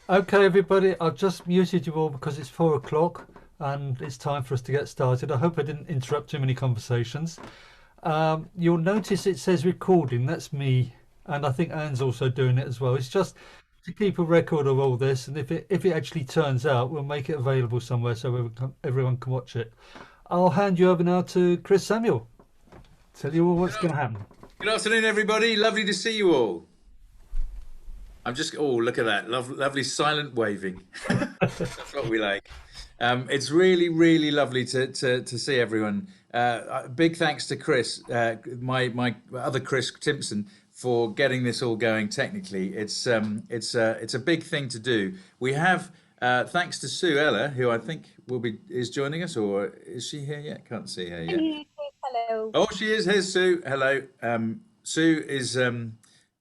Okay, everybody, I've just muted you all because it's 4 o'clock and it's time for us to get started. I hope I didn't interrupt too many conversations. You'll notice it says recording, that's me, and I think Anne's also doing it as well. It's just to keep a record of all this, and if it actually turns out, we'll make it available somewhere so everyone can watch it. I'll hand you over now to Chris Samuel. Tell you all what's going to happen. Good afternoon, everybody. Lovely to see you all. Oh, look at that. Lovely silent waving. That's what we like. It's really, really lovely to see everyone. Big thanks to Chris, my other Chris Timpson, for getting this all going technically. It's a big thing to do. We have thanks to Sue Ella, who I think is joining us, or is she here yet? Can't see her I'm yet. here. Hello. Oh, she is. Here's Sue. Hello. Sue is going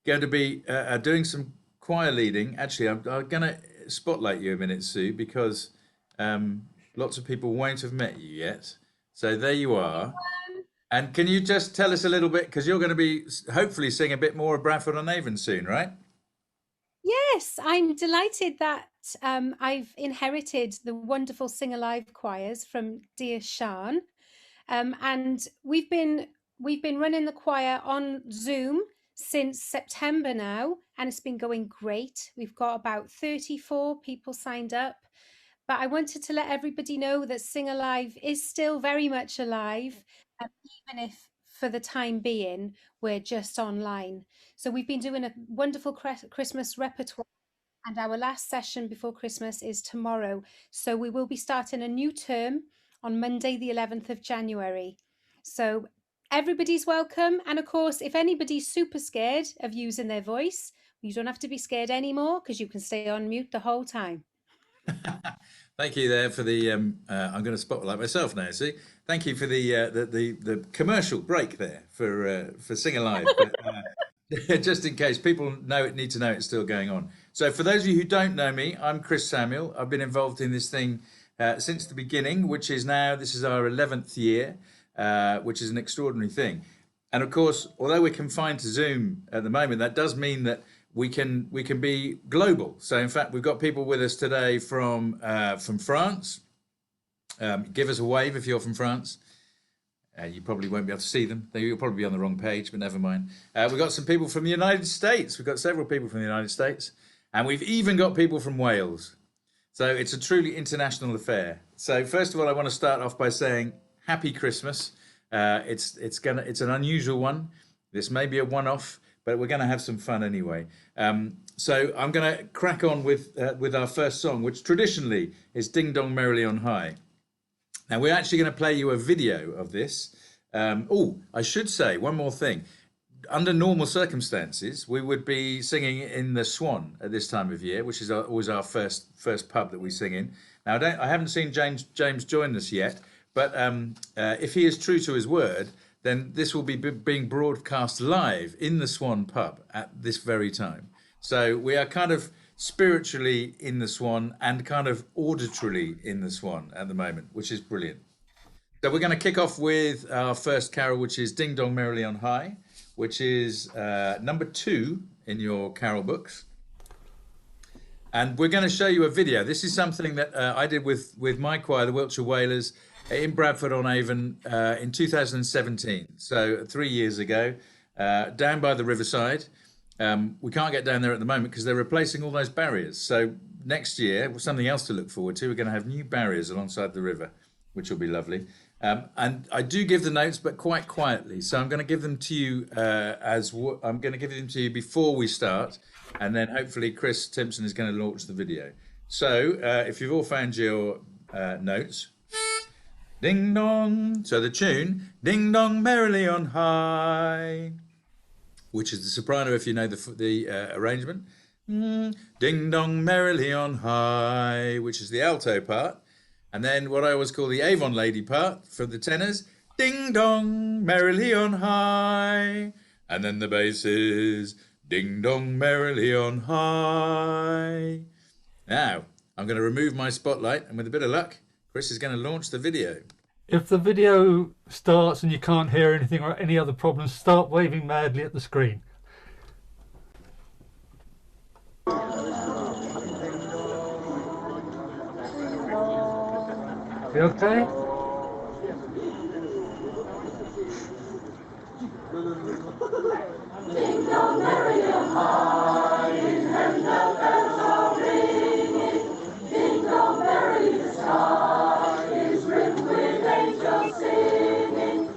to be doing some choir leading. Actually, I'm going to spotlight you a minute, Sue, because lots of people won't have met you yet. So there you are. And can you just tell us a little bit, because you're going to be hopefully sing a bit more of Bradford on Avon soon, right? Yes, I'm delighted that I've inherited the wonderful Sing Alive choirs from dear Sian. And we've been running the choir on Zoom since September now, and it's been going great. We've got about 34 people signed up. But I wanted to let everybody know that Sing Alive is still very much alive, even if for the time being we're just online. So we've been doing a wonderful Christmas repertoire, and our last session before Christmas is tomorrow. So we will be starting a new term on Monday, the 11th of January. So everybody's welcome. And of course, if anybody's super scared of using their voice, you don't have to be scared anymore because you can stay on mute the whole time. Thank you there for the. I'm going to spotlight myself now. See, thank you for the commercial break there for Sing Alive. But, just in case people need to know it's still going on. So for those of you who don't know me, I'm Chris Samuel. I've been involved in this thing since the beginning, which is now this is our 11th year, which is an extraordinary thing. And of course, although we're confined to Zoom at the moment, that does mean that we can be global. So in fact, we've got people with us today from France. Give us a wave if you're from France. You probably won't be able to see them. You'll probably be on the wrong page, but never mind. We've got some people from the United States. We've got several people from the United States. And we've even got people from Wales. So it's a truly international affair. So first of all, I want to start off by saying Happy Christmas. It's an unusual one. This may be a one-off, but we're going to have some fun anyway. So I'm going to crack on with our first song, which traditionally is Ding Dong Merrily on High. Now, we're actually going to play you a video of this. I should say one more thing. Under normal circumstances, we would be singing in the Swan at this time of year, which is always our first pub that we sing in. Now, I haven't seen James join us yet, but if he is true to his word, then this will be being broadcast live in the Swan pub at this very time. So we are kind of spiritually in the Swan and kind of auditorily in the Swan at the moment, which is brilliant. So we're going to kick off with our first carol, which is Ding Dong Merrily on High, which is number 2 in your carol books. And we're going to show you a video. This is something that I did with my choir, the Wiltshire Whalers, in Bradford on Avon in 2017. So 3 years ago, down by the riverside. We can't get down there at the moment because they're replacing all those barriers. So next year, something else to look forward to. We're going to have new barriers alongside the river, which will be lovely. And I do give the notes, but quite quietly. So I'm going to give them to you I'm going to give them to you before we start, and then hopefully Chris Timpson is going to launch the video. So if you've all found your notes, ding dong. So the tune, ding dong merrily on high, which is the soprano if you know the arrangement. Ding dong merrily on high, which is the alto part. And then what I always call the Avon lady part for the tenors. Ding dong merrily on high. And then the bass is ding dong merrily on high. Now, I'm going to remove my spotlight, and with a bit of luck, Chris is going to launch the video. If the video starts and you can't hear anything or any other problems, start waving madly at the screen. You okay? Ding dong merrily on high, in heaven the bells are ringing. Ding dong merrily the sky is rimmed with angels singing.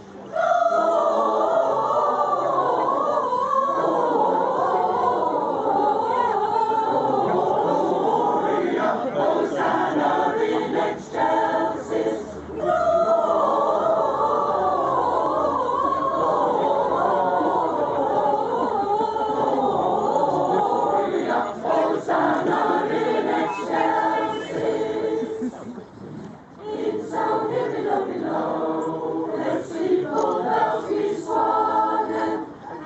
Gloria, Hosanna in excelsis. Hosanna in excelsis. In sound below, below, let's see full bells be swung,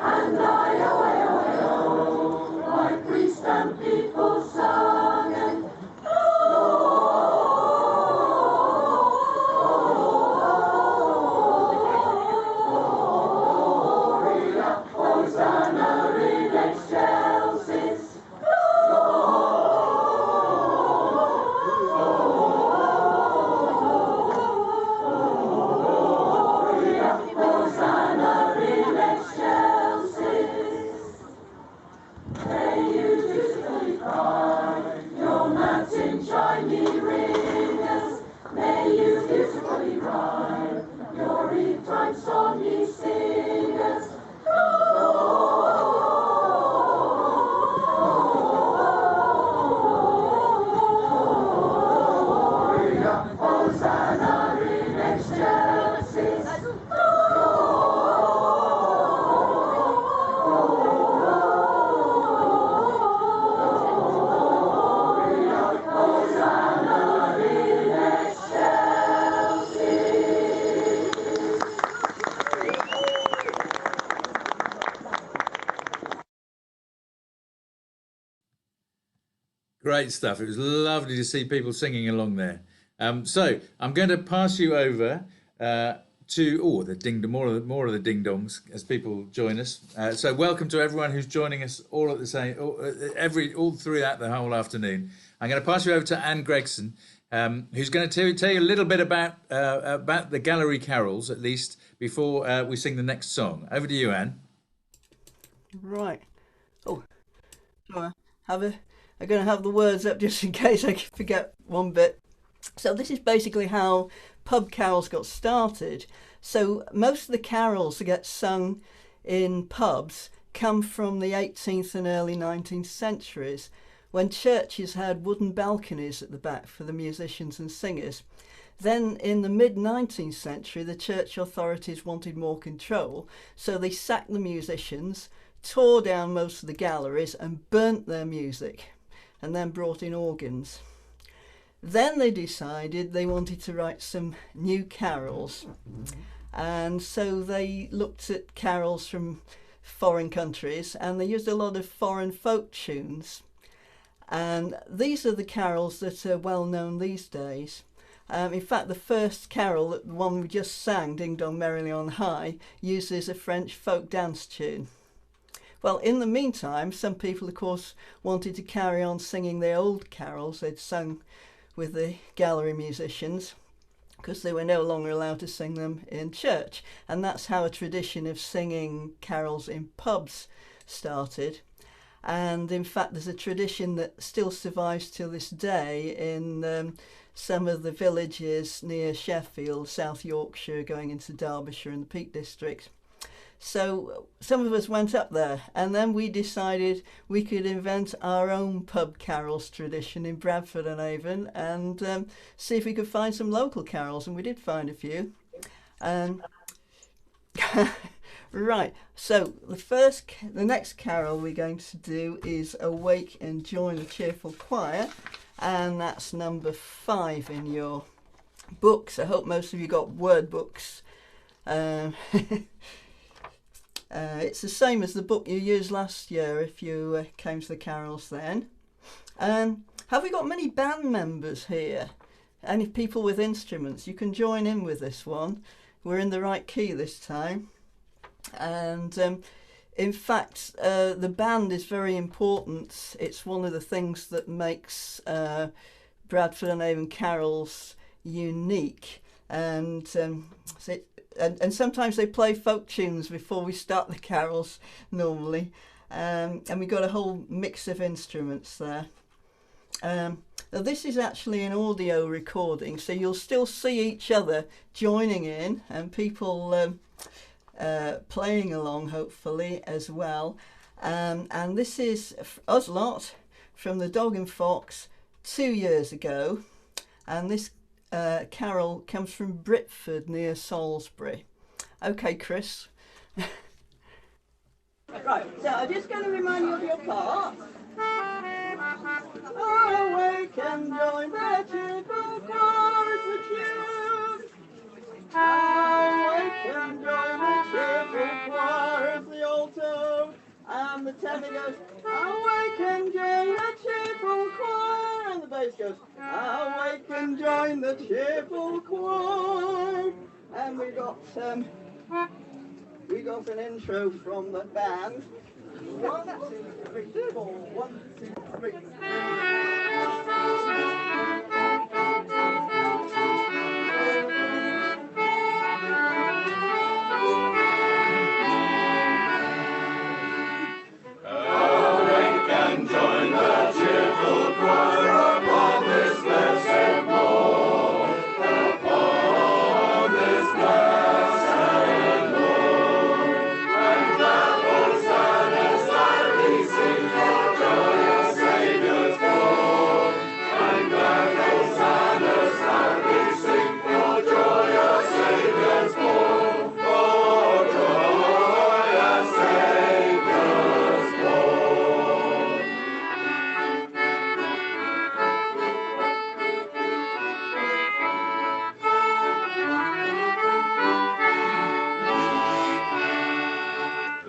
and I-O, like priest and people sung. Gloria, Hosanna in excelsis. Hosanna in excelsis. May you dutifully cry your matin chiming ringers. May you beautifully rhyme your eve-time song, ye singers. Gloria, Hosanna in excelsis. Hosanna in excelsis. Great stuff. It was lovely to see people singing along there. So I'm going to pass you over to the ding more of the ding dongs as people join us. So welcome to everyone who's joining us all at the same all throughout the whole afternoon. I'm going to pass you over to Anne Gregson, who's going to tell you a little bit about the gallery carols, at least before we sing the next song. Over to you, Anne. Right. Oh, sorry. I'm going to have the words up just in case I forget one bit. So this is basically how pub carols got started. So most of the carols that get sung in pubs come from the 18th and early 19th centuries, when churches had wooden balconies at the back for the musicians and singers. Then in the mid-19th century, the church authorities wanted more control, so they sacked the musicians, tore down most of the galleries and burnt their music, and then brought in organs. Then they decided they wanted to write some new carols, and so they looked at carols from foreign countries, and they used a lot of foreign folk tunes. And these are the carols that are well known these days. In fact, the first carol, the one we just sang, Ding Dong Merrily on High, uses a French folk dance tune. Well, in the meantime, some people, of course, wanted to carry on singing their old carols they'd sung with the gallery musicians, because they were no longer allowed to sing them in church. And that's how a tradition of singing carols in pubs started. And in fact, there's a tradition that still survives till this day in some of the villages near Sheffield, South Yorkshire, going into Derbyshire and the Peak District. So some of us went up there, and then we decided we could invent our own pub carols tradition in Bradford and Avon, and see if we could find some local carols, and we did find a few. Right, so the next carol we're going to do is Awake and Join the Cheerful Choir, and that's number 5 in your books. I hope most of you got word books. It's the same as the book you used last year if you came to the carols then. Have we got many band members here? Any people with instruments? You can join in with this one. We're in the right key this time. And in fact, the band is very important. It's one of the things that makes Bradford and Avon Carols unique. And and sometimes they play folk tunes before we start the carols normally. And we got a whole mix of instruments there. Now this is actually an audio recording, so you'll still see each other joining in and people playing along hopefully as well. And this is us lot from the Dog and Fox 2 years ago, and this carol comes from Bradford near Salisbury. Okay, Chris. Right, so I'm just going to remind you of your part. Awake and join the cheerful chorus, the tune. Awake and join the cheerful chorus, the alto. And the tenor goes, awake and join the cheerful choir. And the bass goes, awake and join the cheerful choir. And we got an intro from the band. 1, 2, 3, 4. 1, 2, 3. Awake and join the cheerful choir upon this blessed morn, upon this blessed morn. And glad hosannas loudly sing for joyous Saviour's born. And glad hosannas loudly sing for joyous Saviour's born. For joyous Saviour's born.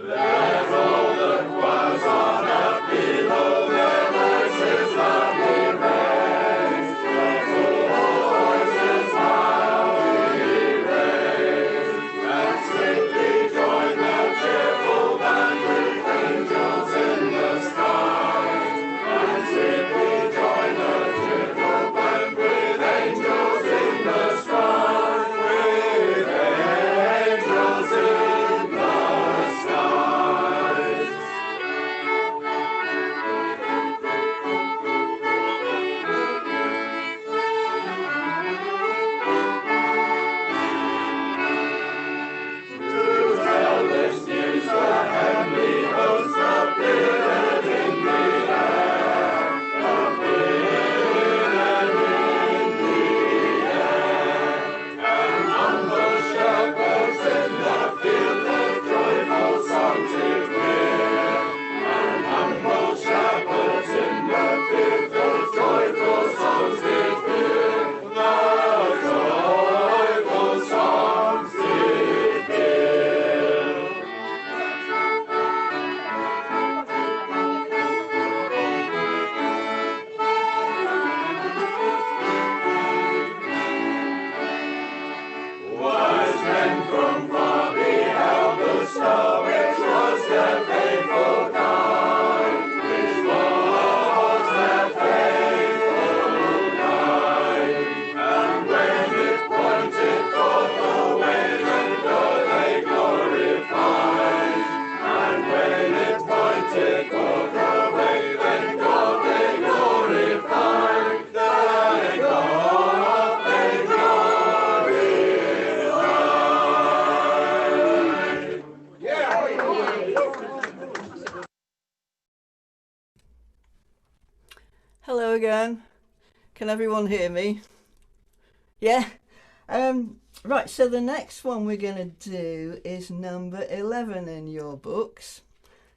Let all the choirs on up below their voices loudly raise. Let all voices loudly raise. And sweetly join the cheerful band with angels in the skies. And sweetly join the cheerful band with angels in the skies. With angels in the skies. To tell this news, the heavenly hosts appeared in the air, appeared in the air. And humble shepherds in the field with joyful songs did hear. And humble shepherds in the field with joyful songs did hear. The joyful songs did hear. Wise men from far beheld the star which was their faithful guide, which was their faithful guide. And when it pointed forth the way, then God they glorified. And when it pointed forth the way, then God they glorified. Then God they glorified. Hello again. Can everyone hear me? Yeah. Right, so the next one we're going to do is number 11 in your books,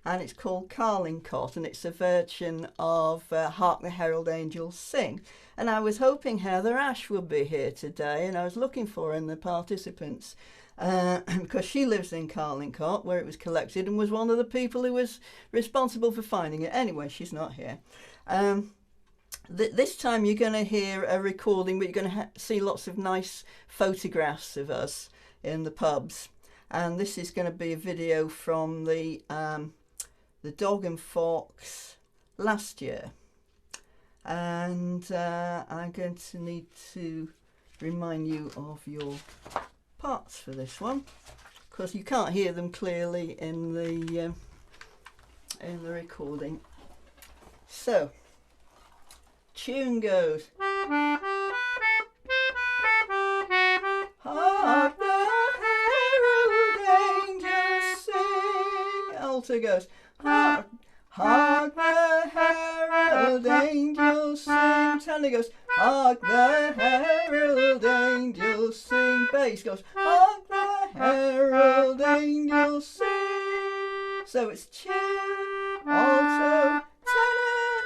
and it's called Carlingcott, and it's a version of Hark the Herald Angels Sing. And I was hoping Heather Ash would be here today, and I was looking for her in the participants because she lives in Carlingcott, where it was collected, and was one of the people who was responsible for finding it. Anyway, she's not here. This time you're going to hear a recording, but you're going to see lots of nice photographs of us in the pubs. And this is going to be a video from the Dog and Fox last year. And I'm going to need to remind you of your parts for this one, because you can't hear them clearly in the recording. So, tune goes. Hark the herald angels sing. Alto goes. Hark, hark the herald angels sing. Tenor goes. Hark the herald angels sing. Bass goes. Hark the herald angels sing. So it's tune, alto, tenor,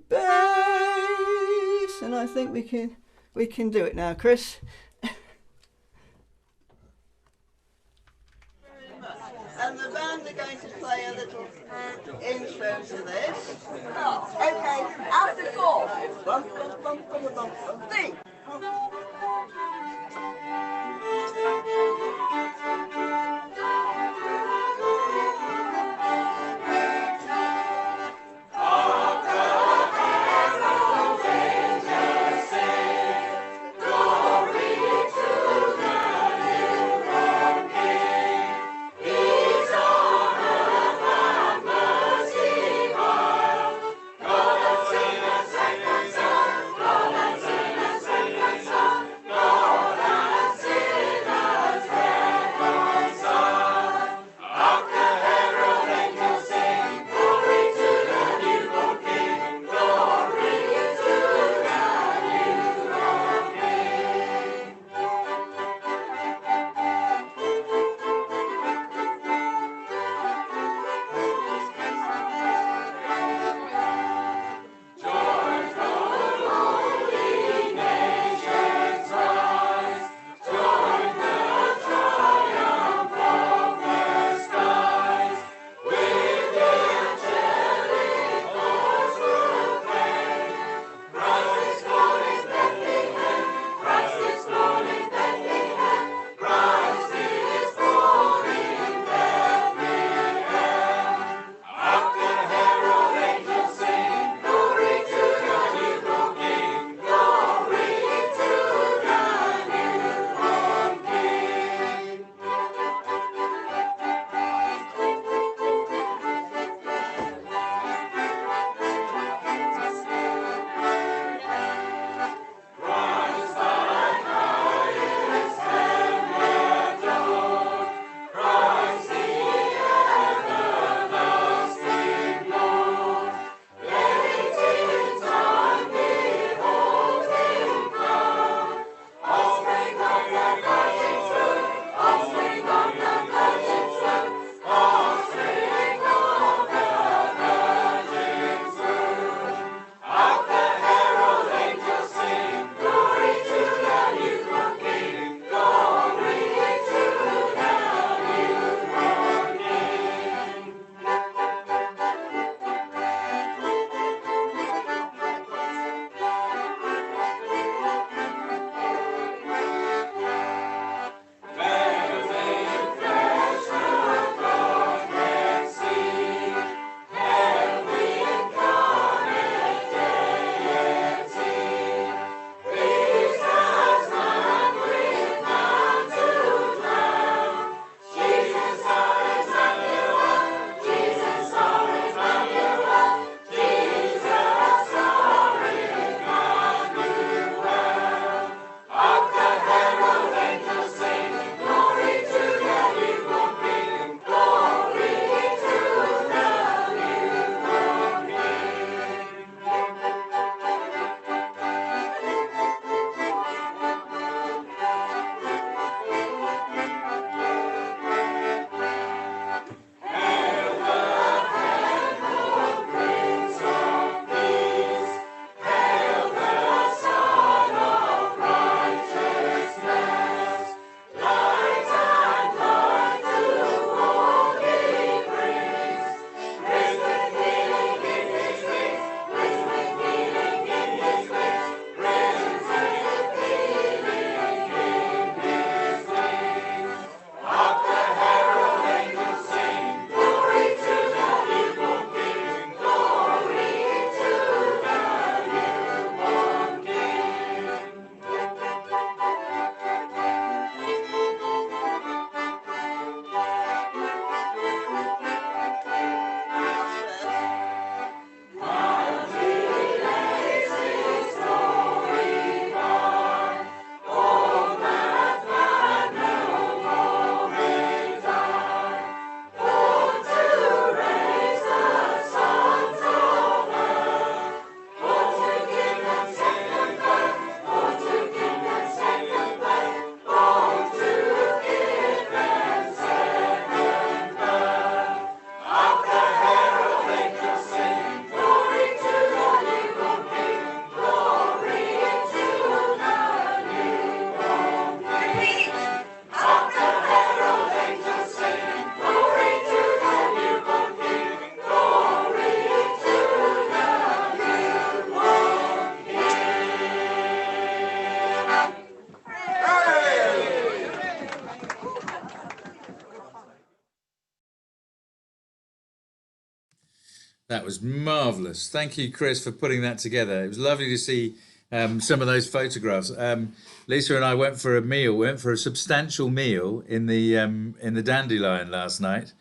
bass, and I think we can do it now, Chris. And the band are going to play a little intro to this. Oh, okay. After 4. Bum, bum, bum, bum, bum, bum. 3. That was marvellous. Thank you, Chris, for putting that together. It was lovely to see some of those photographs. Lisa and I went for a meal. We went for a substantial meal in the Dandelion last night,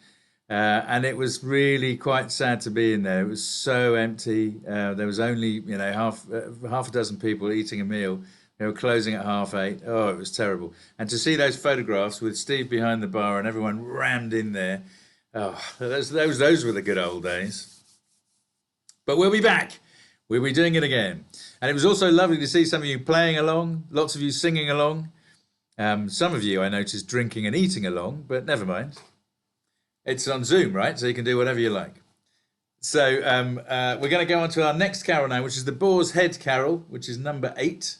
and it was really quite sad to be in there. It was so empty. There was only half a dozen people eating a meal. They were closing at 8:30. Oh, it was terrible. And to see those photographs with Steve behind the bar and everyone rammed in there, oh, those were the good old days. But we'll be back. We'll be doing it again. And it was also lovely to see some of you playing along, lots of you singing along. Some of you, I noticed, drinking and eating along, but never mind. It's on Zoom, right? So you can do whatever you like. So we're going to go on to our next carol now, which is the Boar's Head Carol, which is number 8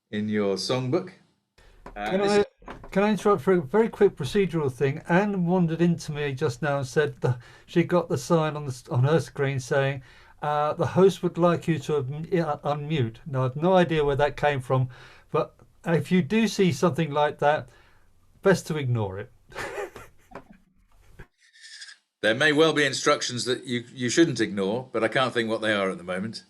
in your songbook. Can I interrupt for a very quick procedural thing? Anne wandered into me just now and said that she got the sign on her screen saying, the host would like you to unmute. Now, I have no idea where that came from, but if you do see something like that, best to ignore it. There may well be instructions that you shouldn't ignore, but I can't think what they are at the moment.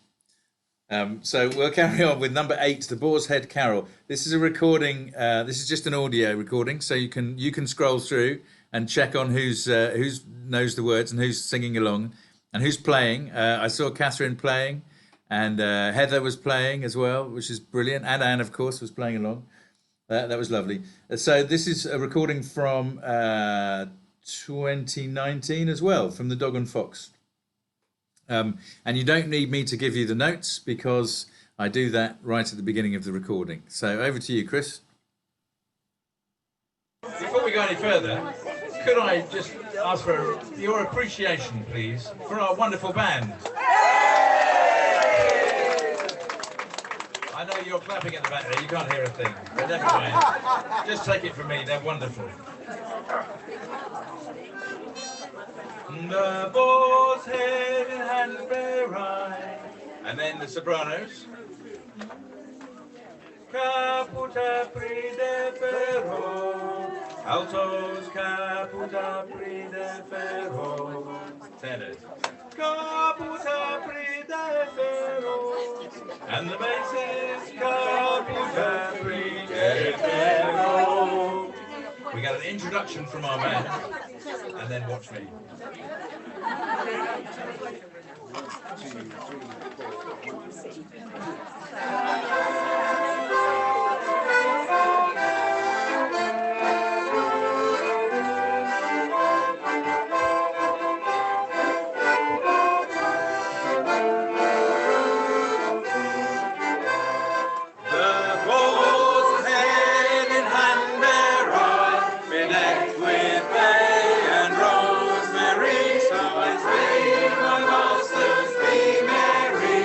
So we'll carry on with number 8, the Boar's Head Carol. This is a recording. This is just an audio recording, so you can scroll through and check on who's knows the words and who's singing along. And who's playing? I saw Catherine playing, and Heather was playing as well, which is brilliant. And Anne, of course, was playing along. That was lovely. So this is a recording from 2019 as well, from the Dog and Fox. And you don't need me to give you the notes because I do that right at the beginning of the recording. So over to you, Chris. Before we go any further, could I just ask for your appreciation, please, for our wonderful band? I know you're clapping at the back there, you can't hear a thing, but never mind. Just take it from me, they're wonderful. The boar's head in hand bear I. And then the sopranos. Caputa pride ferro. Altos caputa pride ferro. Tenors. Caputa pride ferro. And the basses caputa pride ferro. We got an introduction from our band, and then watch me. Be merry,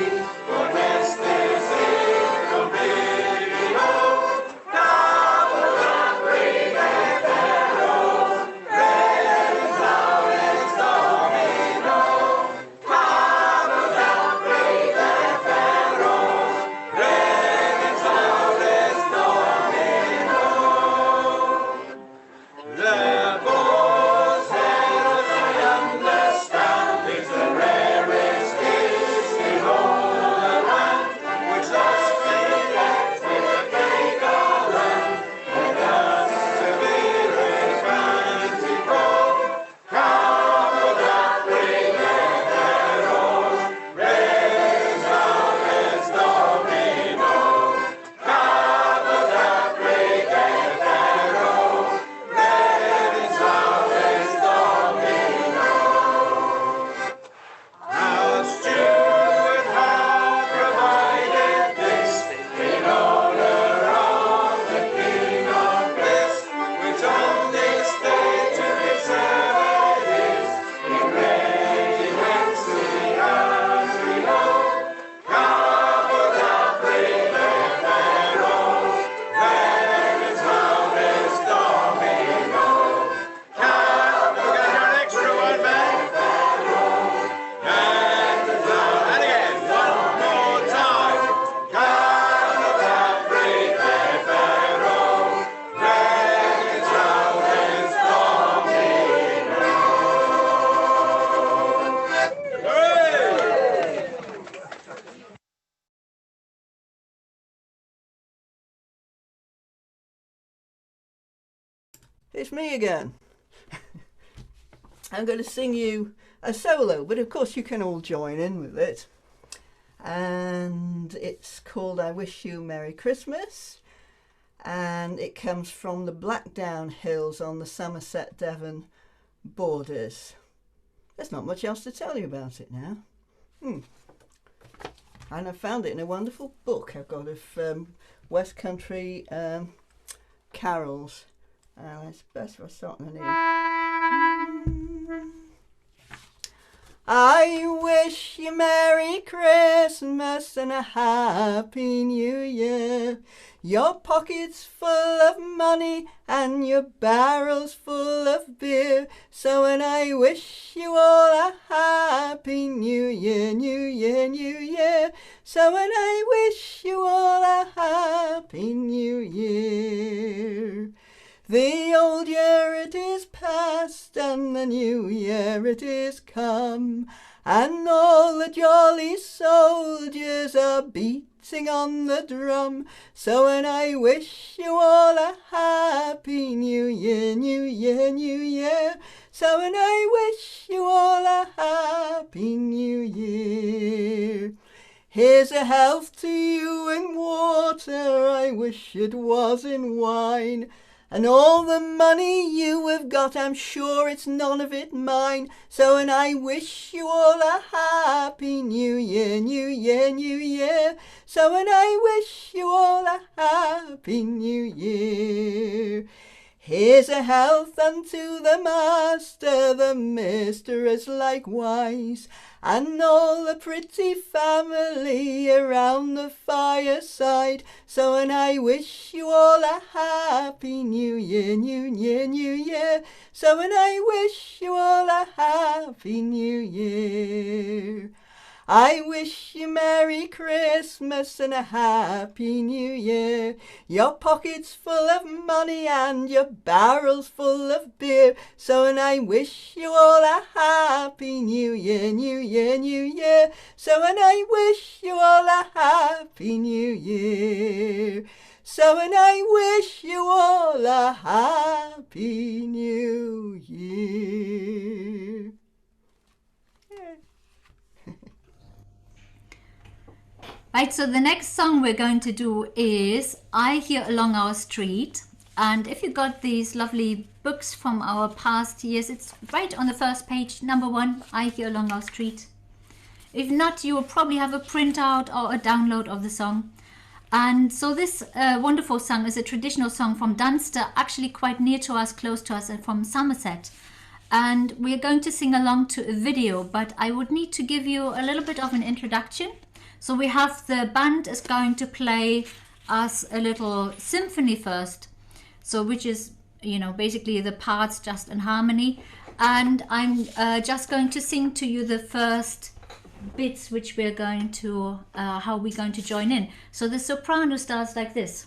for Hestes is it's me again. I'm going to sing you a solo, but of course you can all join in with it. And it's called I Wish You Merry Christmas, and it comes from the Blackdown Hills on the Somerset-Devon borders. There's not much else to tell you about it now. And I found it in a wonderful book I've got of West Country carols. It's best if I start on I wish you Merry Christmas and a Happy New Year. Your pockets full of money and your barrels full of beer. So and I wish you all a Happy New Year, New Year, New Year. So and I wish you all a Happy New Year. The old year it is past and the new year it is come, and all the jolly soldiers are beating on the drum. So and I wish you all a Happy New Year, New Year, New Year. So and I wish you all a Happy New Year. Here's a health to you in water, I wish it was in wine. And all the money you have got, I'm sure it's none of it mine. So and I wish you all a Happy New Year, New Year, New Year. So and I wish you all a Happy New Year. Here's a health unto the master, the mistress likewise, and all the pretty family around the fireside. So and I wish you all a Happy New Year, New Year, New Year. So and I wish you all a Happy New Year. I wish you Merry Christmas and a Happy New Year. Your pockets full of money and your barrels full of beer. So and I wish you all a Happy New Year, New Year, New Year. So and I wish you all a Happy New Year. So and I wish you all a Happy New Year. Right, so the next song we're going to do is I Hear Along Our Street. And if you got these lovely books from our past years, it's right on the first page, number 1, I Hear Along Our Street. If not, you will probably have a printout or a download of the song. And so this wonderful song is a traditional song from Dunster, actually quite near to us, close to us, and from Somerset. And we're going to sing along to a video, but I would need to give you a little bit of an introduction. So we have the band is going to play us a little symphony first. So which is, you know, basically the parts just in harmony. And I'm just going to sing to you the first bits which we're going to, how we're going to join in. So the soprano starts like this.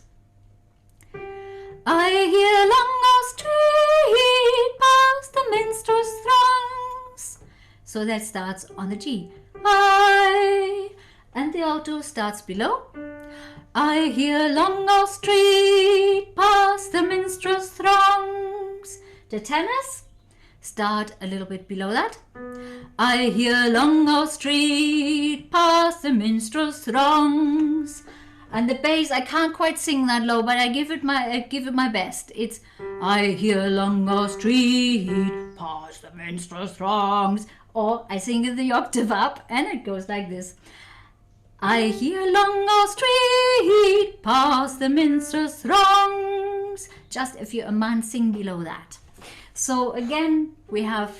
I hear along our street past the minstrels' throngs. So that starts on the G. And the alto starts below. I hear along our street past the minstrels' throngs. The tenors start a little bit below that. I hear along our street past the minstrels' throngs. And the bass, I can't quite sing that low, but I give it my best. It's I hear along our street past the minstrels' throngs. Or I sing it the octave up, and it goes like this. I hear along our street past the minstrels' throngs. Just if you're a man, sing below that. So again, we have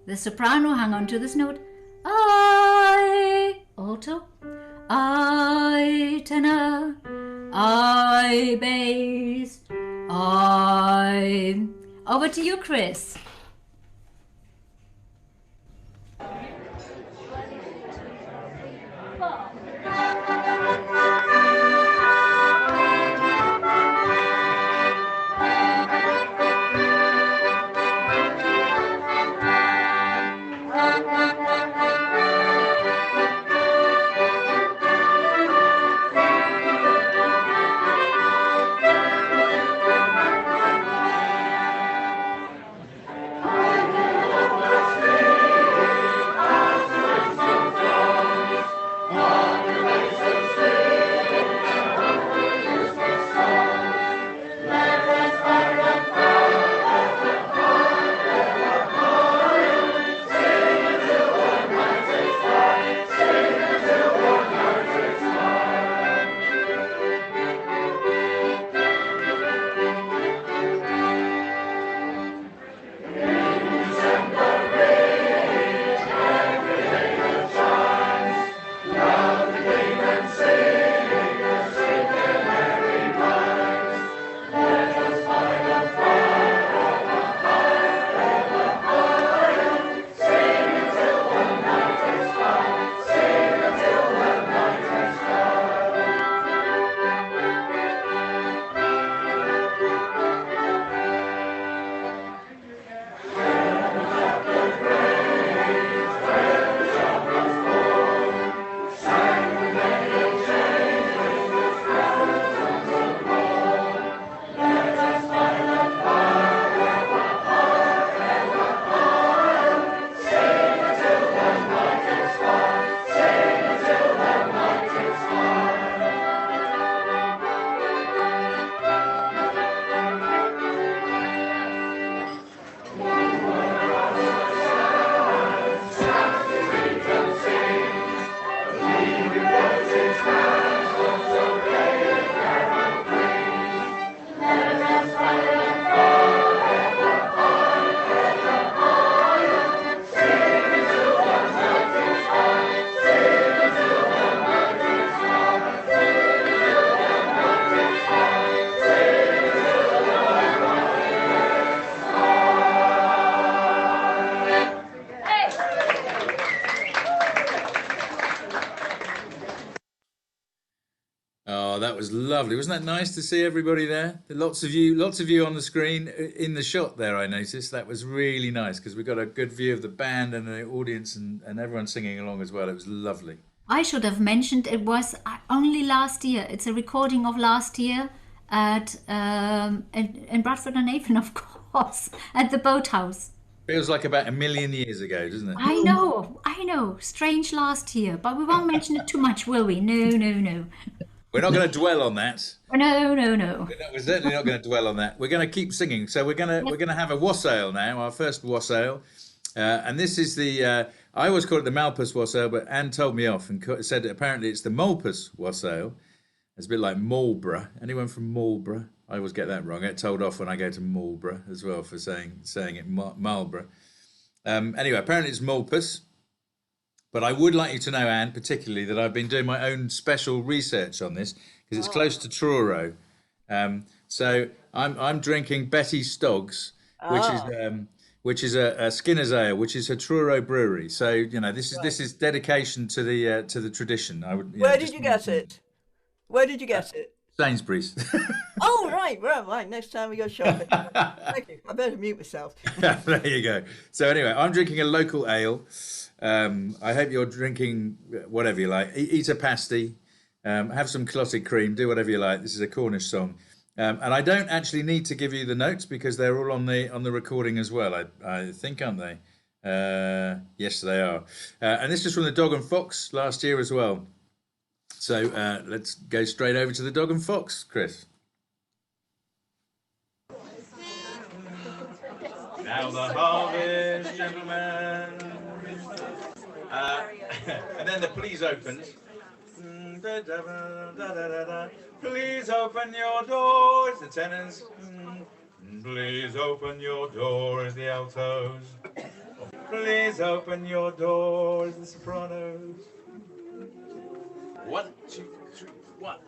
the soprano, hang on to this note. I, alto, I, tenor, I, bass, I. Over to you, Chris. Oh, that was lovely. Wasn't that nice to see everybody there? Lots of you on the screen in the shot there, I noticed. That was really nice because we got a good view of the band and the audience and everyone singing along as well. It was lovely. I should have mentioned it was only last year. It's a recording of last year at in Bradford and Avon, of course, at the boathouse. Feels like about 1,000,000 years ago, doesn't it? I know. Strange last year, but we won't mention it too much, will we? No. We're not going to dwell on that. No. We're certainly not going to dwell on that. We're going to keep singing. So we're going to have a wassail now, our first wassail, and this is the. I always call it the Malpas Wassail, but Anne told me off and said that apparently it's the Malpas Wassail. It's a bit like Marlborough. Anyone from Marlborough? I always get that wrong. I get told off when I go to Marlborough as well for saying it Marlborough. Anyway, apparently it's Malpas. But I would like you to know, Anne, particularly, that I've been doing my own special research on this because it's close to Truro. So I'm drinking Betty Stoggs, which is a Skinner's Ale, which is a Truro brewery. So this is dedication to the tradition. I would. Where did you get it? Where did you get it? Sainsbury's. Oh, right. Well, right. Next time we go shopping. Thank you. I better mute myself. There you go. So anyway, I'm drinking a local ale. I hope you're drinking whatever you like. Eat a pasty, have some clotted cream, do whatever you like. This is a Cornish song. And I don't actually need to give you the notes because they're all on the recording as well, I think, aren't they? Yes, they are. And this is from the Dog and Fox last year as well. So let's go straight over to the Dog and Fox, Chris. Now the harvest, gentlemen. And then the please opens. Please open your doors, the tenors. Please open your doors, the altos. Please open your doors, the sopranos. 1, 2, 3, 1.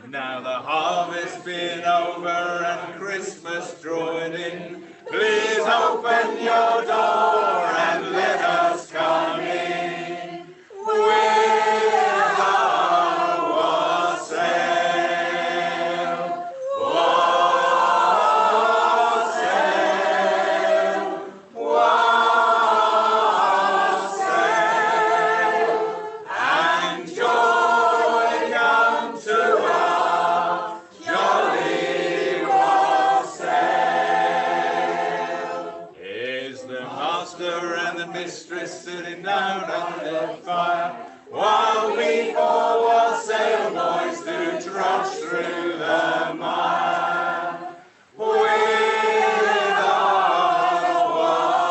Now the harvest's been over and Christmas drawing in. Please open your door and let us come in. With our wassail, wassail, wassail, and joy come to our jolly wassail. Here's the master and the mistress sitting down at the fire, while we four wassail boys do trudge through the mire. With our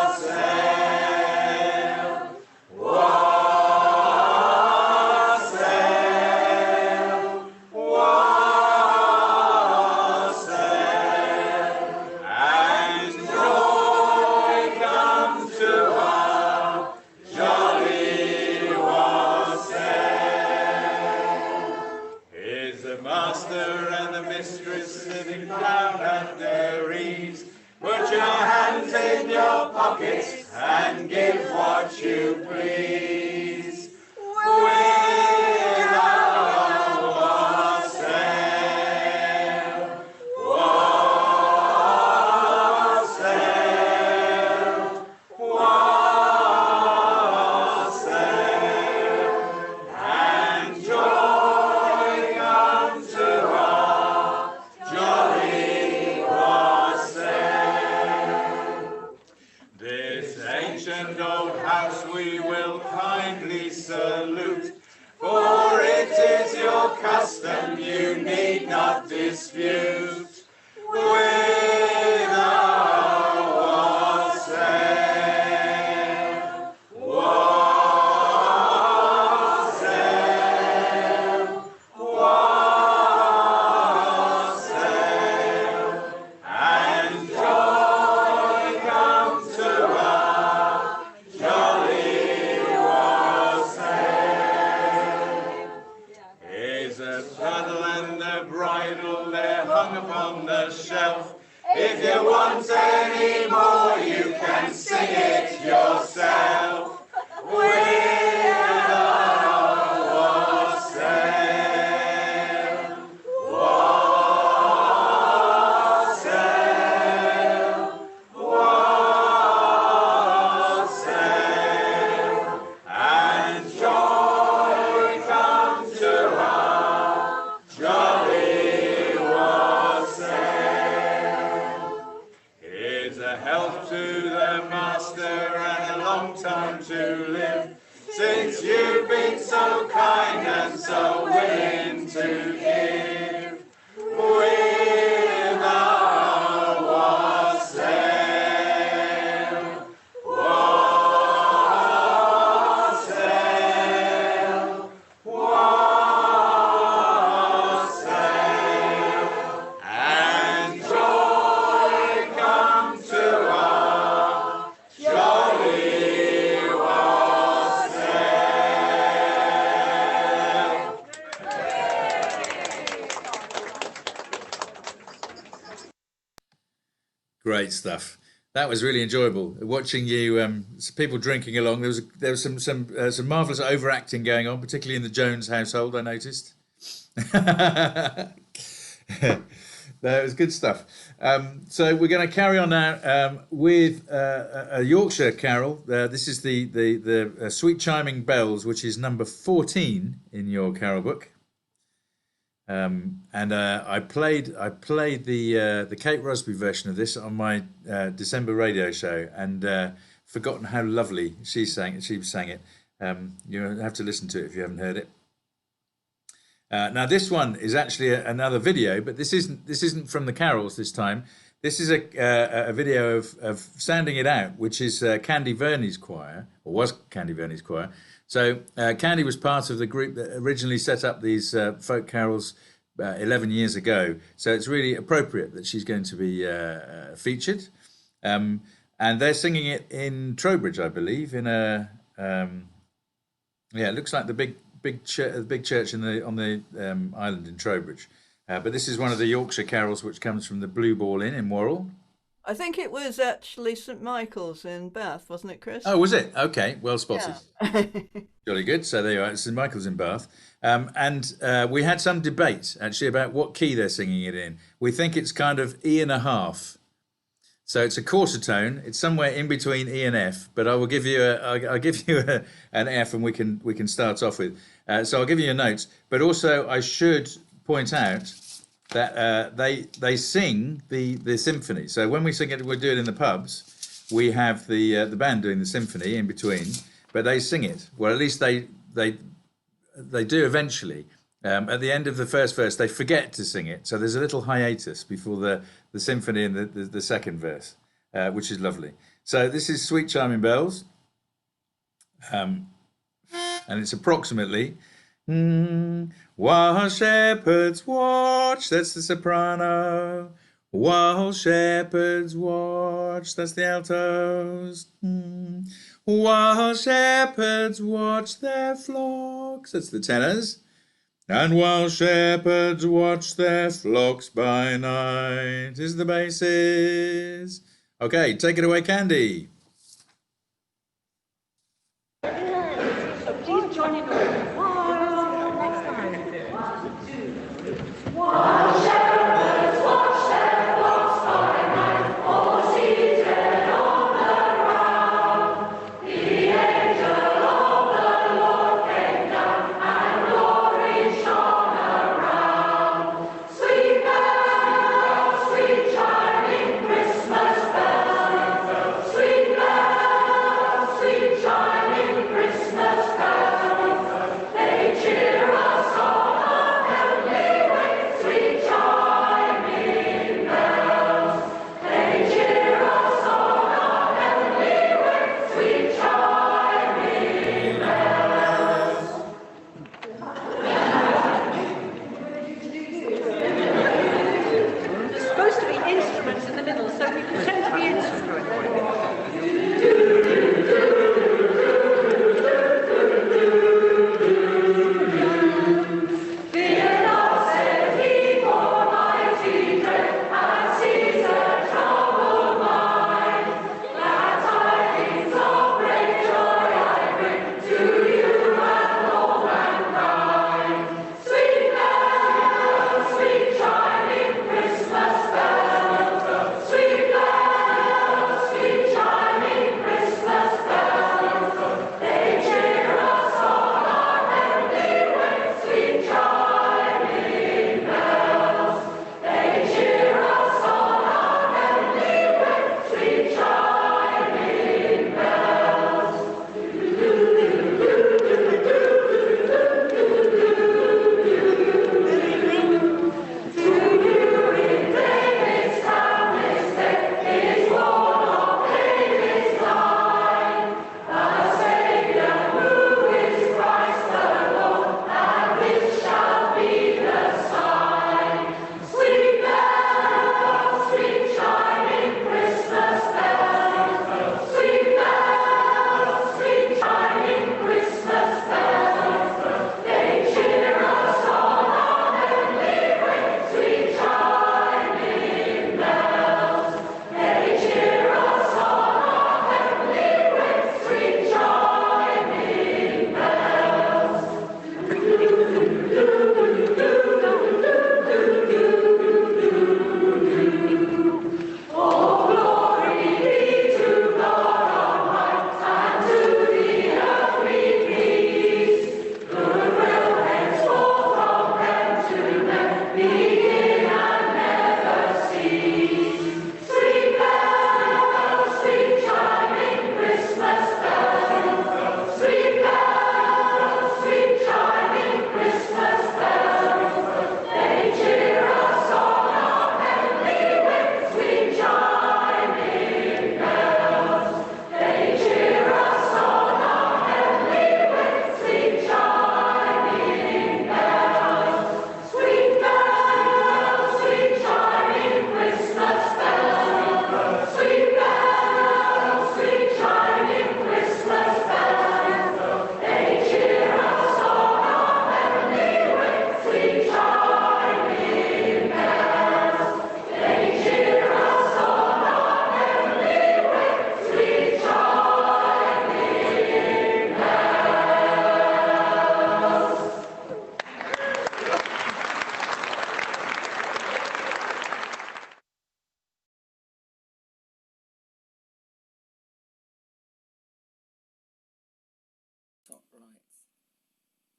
wassail, wassail, wassail, and joy comes to our jolly wassail. Here's the master and the mistress sitting down at their ease. Put your hands in your pockets and give what you please. With our wassail, wassail, wassail, and joy comes to our jolly wassail. This ancient old house we will kindly salute, for it is your custom you need not dispute. With our wassail, wassail, wassail, and joy comes to our jolly wassail. Here's a saddle and a bridle, they're hung upon the shelf. If you want any more, you can sing it yourself. With our wassail, Great stuff. That was really enjoyable watching you. People drinking along. There was some marvelous overacting going on, particularly in the Jones household. I noticed. That was good stuff. So we're going to carry on now with a Yorkshire carol. This is the Sweet Chiming Bells, which is number 14 in your carol book. And I played the Kate Rusby version of this on my December radio show, and forgotten how lovely she sang it. You have to listen to it if you haven't heard it. Now this one is actually another video, but this isn't from the carols this time. This is a video of Sounding It Out, which is Candy Verney's choir, or was Candy Verney's choir. So Candy was part of the group that originally set up these folk carols 11 years ago. So it's really appropriate that she's going to be featured. And they're singing it in Trowbridge, I believe, in it looks like the big church on the island in Trowbridge. But this is one of the Yorkshire carols, which comes from the Blue Ball Inn in Worrell. I think it was actually St Michael's in Bath, wasn't it, Chris? Oh, was it? Okay, well spotted. Yeah. Jolly good. So there you are. St Michael's in Bath. And we had some debate, actually, about what key they're singing it in. We think it's kind of E1/2. So it's a quarter tone. It's somewhere in between E and F. But I will give you an F, and we can start off with. So I'll give you your notes. But also, I should point out that they sing the symphony. So when we sing it, we do it in the pubs. We have the band doing the symphony in between, but they sing it. Well, at least they do eventually. At the end of the first verse, they forget to sing it. So there's a little hiatus before the symphony and the second verse, which is lovely. So this is Sweet Chiming Bells. And it's approximately... While shepherds watch, that's the soprano. While shepherds watch, that's the altos. While shepherds watch their flocks, that's the tenors. And while shepherds watch their flocks by night is the basses. Okay, take it away, Candy. Please join in. Sweet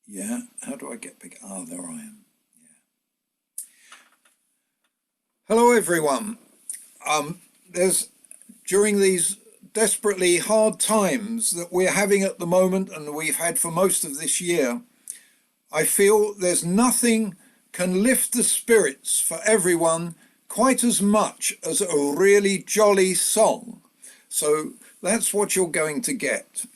Yeah, how do I get big? Ah, there I am. Yeah. Hello, everyone. There's during these desperately hard times that we're having at the moment and we've had for most of this year, I feel there's nothing can lift the spirits for everyone quite as much as a really jolly song. So that's what you're going to get.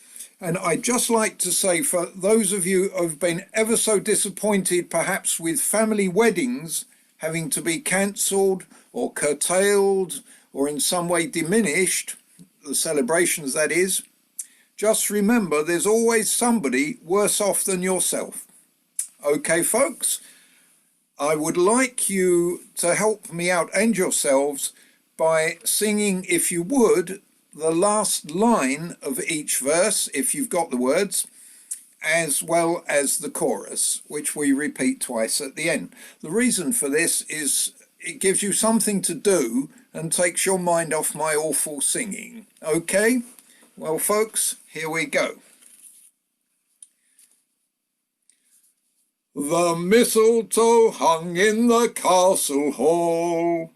And I'd just like to say, for those of you who've been ever so disappointed perhaps with family weddings having to be cancelled or curtailed or in some way diminished, the celebrations that is, just remember there's always somebody worse off than yourself. Okay, folks, I would like you to help me out and yourselves by singing, if you would, the last line of each verse, if you've got the words, as well as the chorus, which we repeat twice at the end. The reason for this is it gives you something to do and takes your mind off my awful singing. Okay? Well, folks, here we go. The mistletoe hung in the castle hall,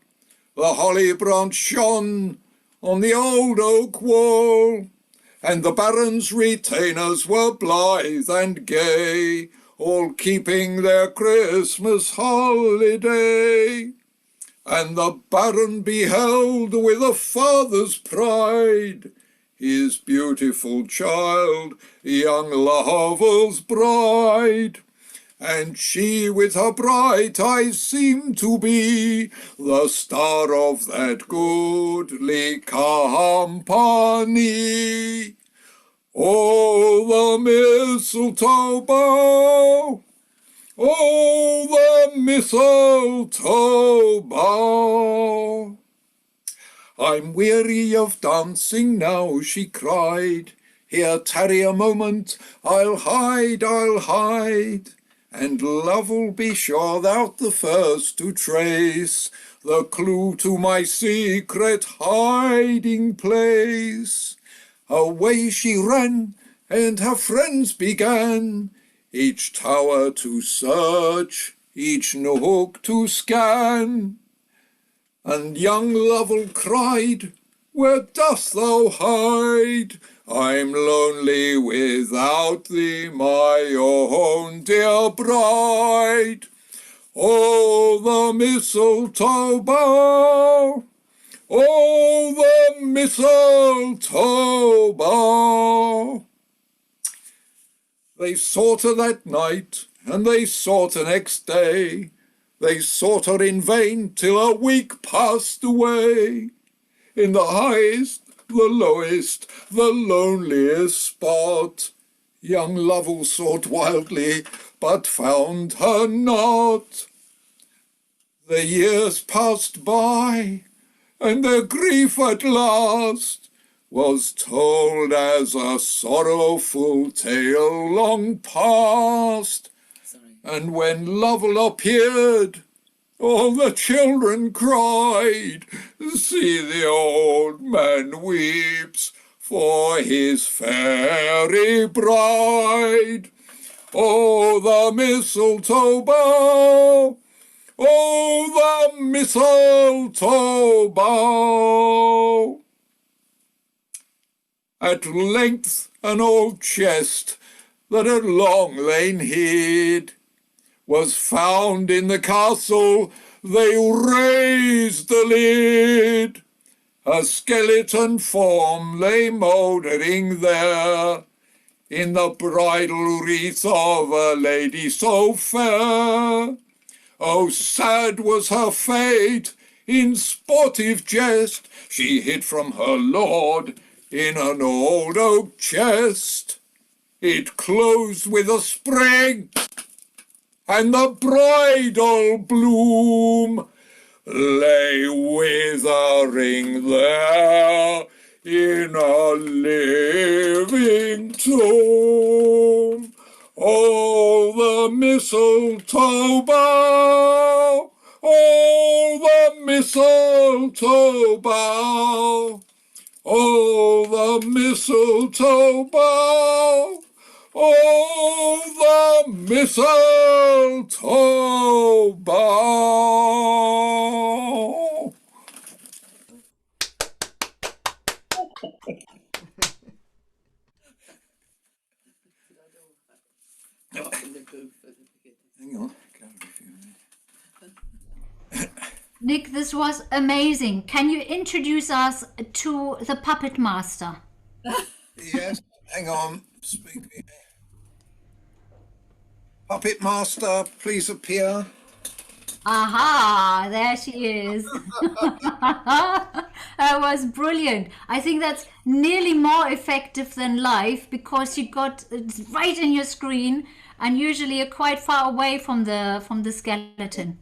the holly branch shone on the old oak wall, and the baron's retainers were blithe and gay, all keeping their Christmas holiday. And the baron beheld with a father's pride his beautiful child, young Lovel's bride. And she with her bright eyes seemed to be the star of that goodly company. Oh, the mistletoe bough! Oh, the mistletoe bough! I'm weary of dancing now, she cried. Here, tarry a moment, I'll hide, I'll hide. And love'll be sure thou'rt the first to trace the clue to my secret hiding place. Away she ran, and her friends began each tower to search, each nook to scan. And young Lovell cried, where dost thou hide? I'm lonely without thee, my own dear bride. Oh, the mistletoe bough! Oh, the mistletoe bough! They sought her that night, and they sought her next day. They sought her in vain till a week passed away. In the highest, the lowest, the loneliest spot, young Lovell sought wildly, but found her not. The years passed by, and their grief at last was told as a sorrowful tale long past. And when Lovell appeared, all the children cried, see the old man weeps for his fairy bride. Oh, the mistletoe bough! Oh, the mistletoe bough! At length an old chest that had long lain hid was found in the castle. They raised the lid. A skeleton form lay mouldering there, in the bridal wreath of a lady so fair. Oh, sad was her fate, in sportive jest she hid from her lord in an old oak chest. It closed with a spring, and the bridal bloom lay withering there in a living tomb. Oh, the mistletoe bough! Oh, the mistletoe bough! Oh, the mistletoe bough! Oh, the mistletoe bough. Hang on. Nick, this was amazing. Can you introduce us to the puppet master? Yes, hang on. Puppet master, please appear. Aha, there she is. That was brilliant. I think that's nearly more effective than live because you got it right in your screen and usually you're quite far away from the skeleton.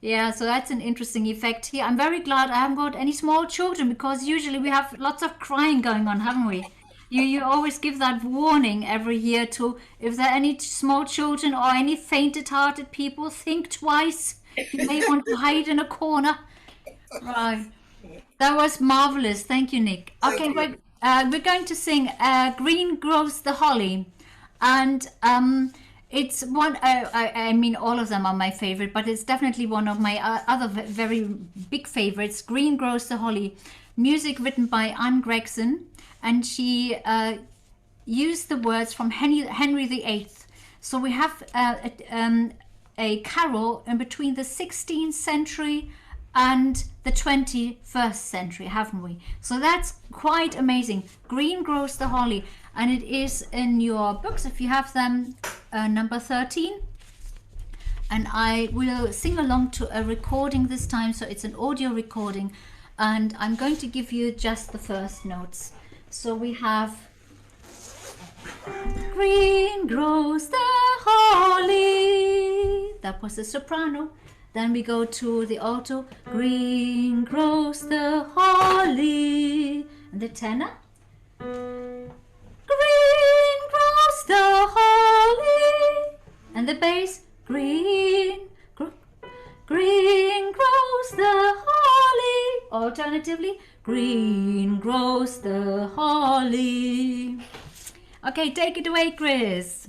Yeah, so that's an interesting effect here. I'm very glad I haven't got any small children because usually we have lots of crying going on, haven't we? You always give that warning every year to if there are any small children or any fainted-hearted people, think twice. You may want to hide in a corner. Right. That was marvelous. Thank you, Nick. Okay, we're going to sing Green Grows the Holly. And it's one, I mean, all of them are my favorite, but it's definitely one of my other very big favorites, Green Grows the Holly. Music written by Anne Gregson. And she used the words from Henry VIII. So we have a carol in between the 16th century and the 21st century, haven't we? So that's quite amazing. Green Grows the Holly. And it is in your books, if you have them, number 13. And I will sing along to a recording this time. So it's an audio recording. And I'm going to give you just the first notes. So we have Green grows the holly. That was the soprano. Then we go to the alto. Green grows the holly. And the tenor. Green grows the holly. And the bass. Green grows the holly. Alternatively, green grows the holly. Okay, take it away, Chris.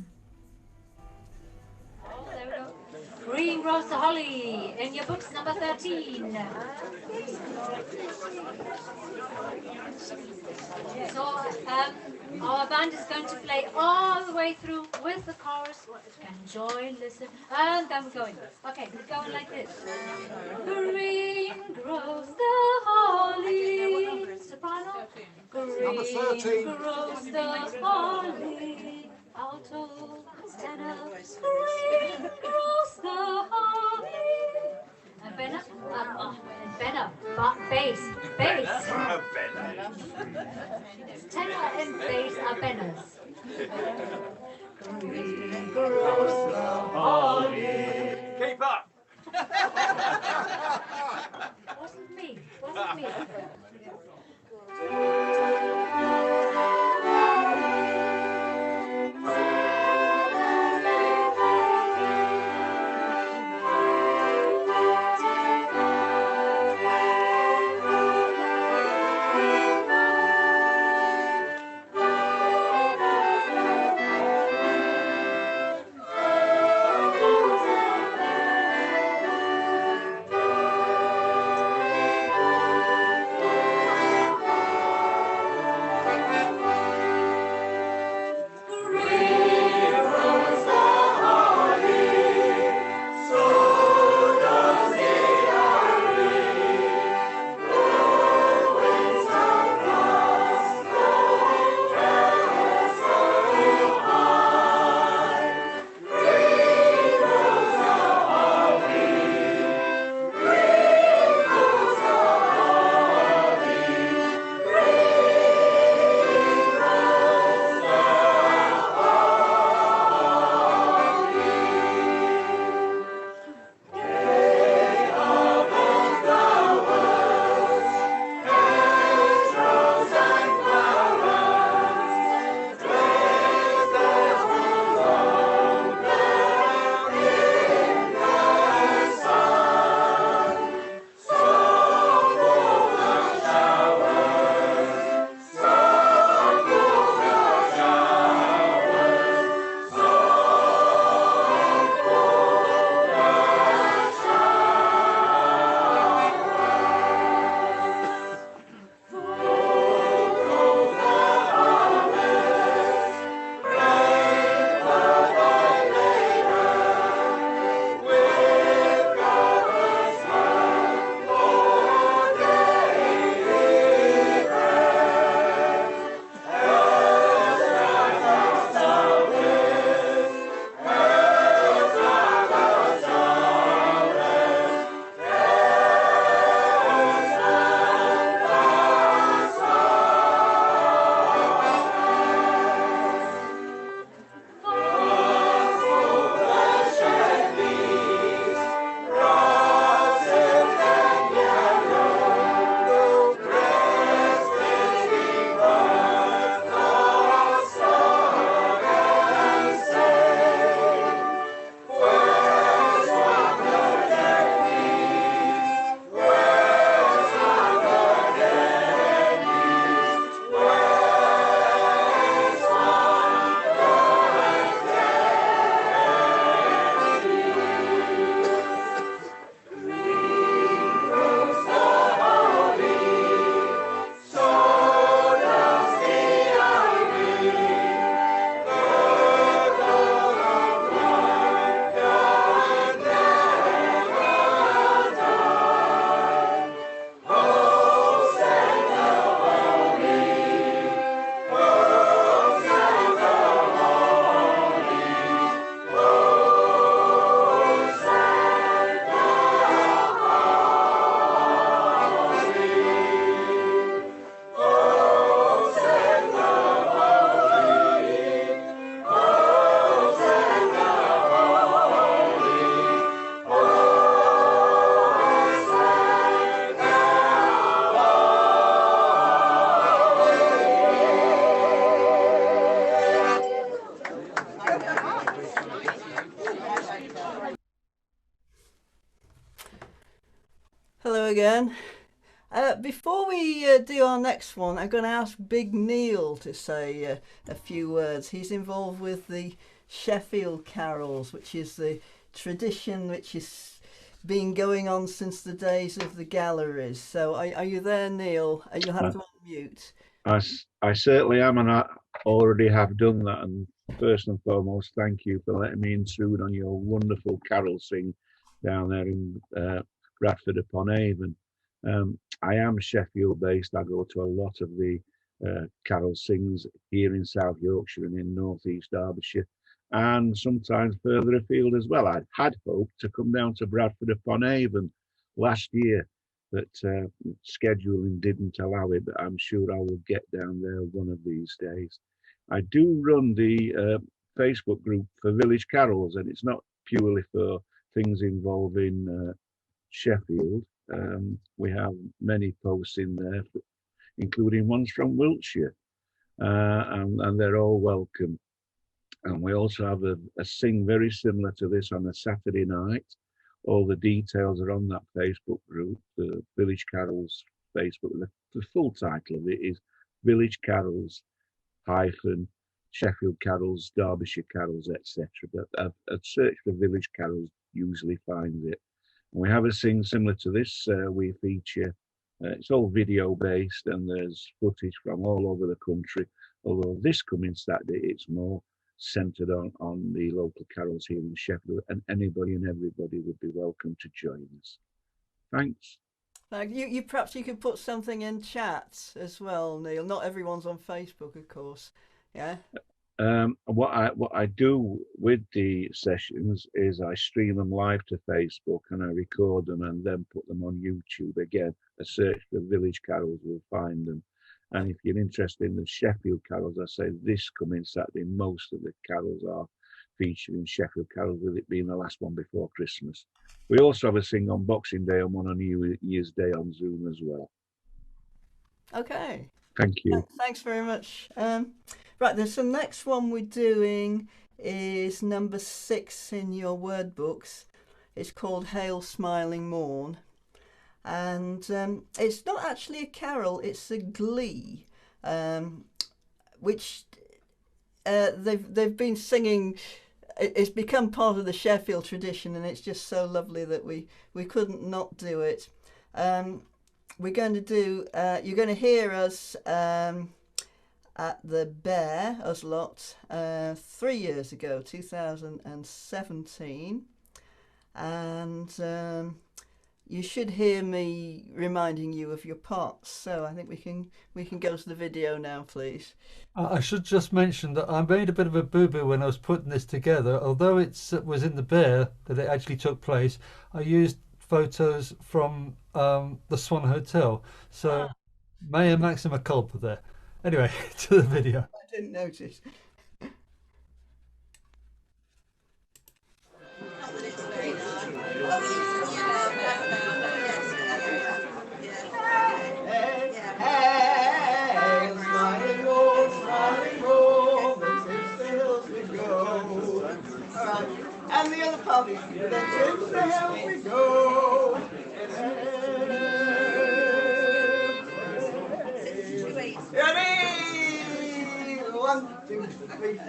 Oh, there we go. Green grows the holly in your books, number 13. So our band is going to play all the way through with the chorus. Enjoy, listen, and then we're going. Okay, we're going like this. Green grows the holly. Soprano. Green grows the holly. Alto. Tenor. Green grows the holly. And Benna, bass. Tenor and bass are Bennas. Green grows the holly. Keep up. Wasn't me. Hello again. Before we do our next one, I'm going to ask Big Neil to say a few words. He's involved with the Sheffield Carols, which is the tradition which has been going on since the days of the galleries. So are you there, Neil? You'll have to unmute. I certainly am, and I already have done that. And first and foremost, thank you for letting me intrude on your wonderful carol sing down there in Bradford upon Avon. I am Sheffield based. I go to a lot of the carol sings here in South Yorkshire and in North East Derbyshire, and sometimes further afield as well. I had hoped to come down to Bradford upon Avon last year, but scheduling didn't allow it, but I'm sure I will get down there one of these days. I do run the Facebook group for Village Carols, and it's not purely for things involving Sheffield. We have many posts in there, including ones from Wiltshire, and they're all welcome. And we also have a sing very similar to this on a Saturday night. All the details are on that Facebook group, the Village Carols Facebook. The full title of it is Village Carols hyphen Sheffield Carols, Derbyshire Carols, etc. But a search for Village Carols usually finds it. And we have a sing similar to this. We feature, it's all video based, and there's footage from all over the country. Although this coming Saturday, it's more centred on the local carols here in Sheffield, and anybody and everybody would be welcome to join us. Thanks. You perhaps you could put something in chat as well, Neil. Not everyone's on Facebook, of course. Yeah. What I do with the sessions is I stream them live to Facebook, and I record them and then put them on YouTube. Again, a search for Village Carols will find them. And if you're interested in the Sheffield Carols, I say this coming Saturday, most of the carols are featuring Sheffield Carols, with it being the last one before Christmas. We also have a sing on Boxing Day and one on New Year's Day on Zoom as well. Okay. Thank you. Thanks very much. Right, the next one we're doing is number 6 in your word books. It's called Hail Smiling Morn. And it's not actually a carol, it's a glee, which they've been singing. It's become part of the Sheffield tradition, and it's just so lovely that we couldn't not do it. We're going to do, you're going to hear us at the Bear, us lot, 3 years ago, 2017. And you should hear me reminding you of your parts. So I think we can go to the video now, please. I should just mention that I made a bit of a boo-boo when I was putting this together. Although it was in the Bear that it actually took place, I used photos from the Swan Hotel. So Mea Maxima Culpa there. Anyway, to the video. I didn't notice. And the other puppies, then to the hell we go. Ready? 1, 2, 3.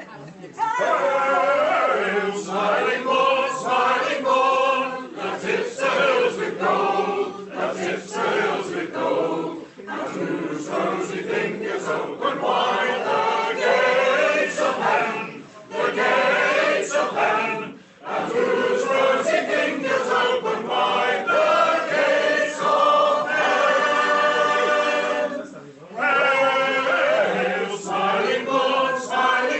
Hail, smiling morn, that tips the hills with gold, that tips the hills with gold, and whose rosy fingers open wide the gates of heaven, the gates of heaven. And whose rosy fingers open wide the gates of heaven. Hail, smiling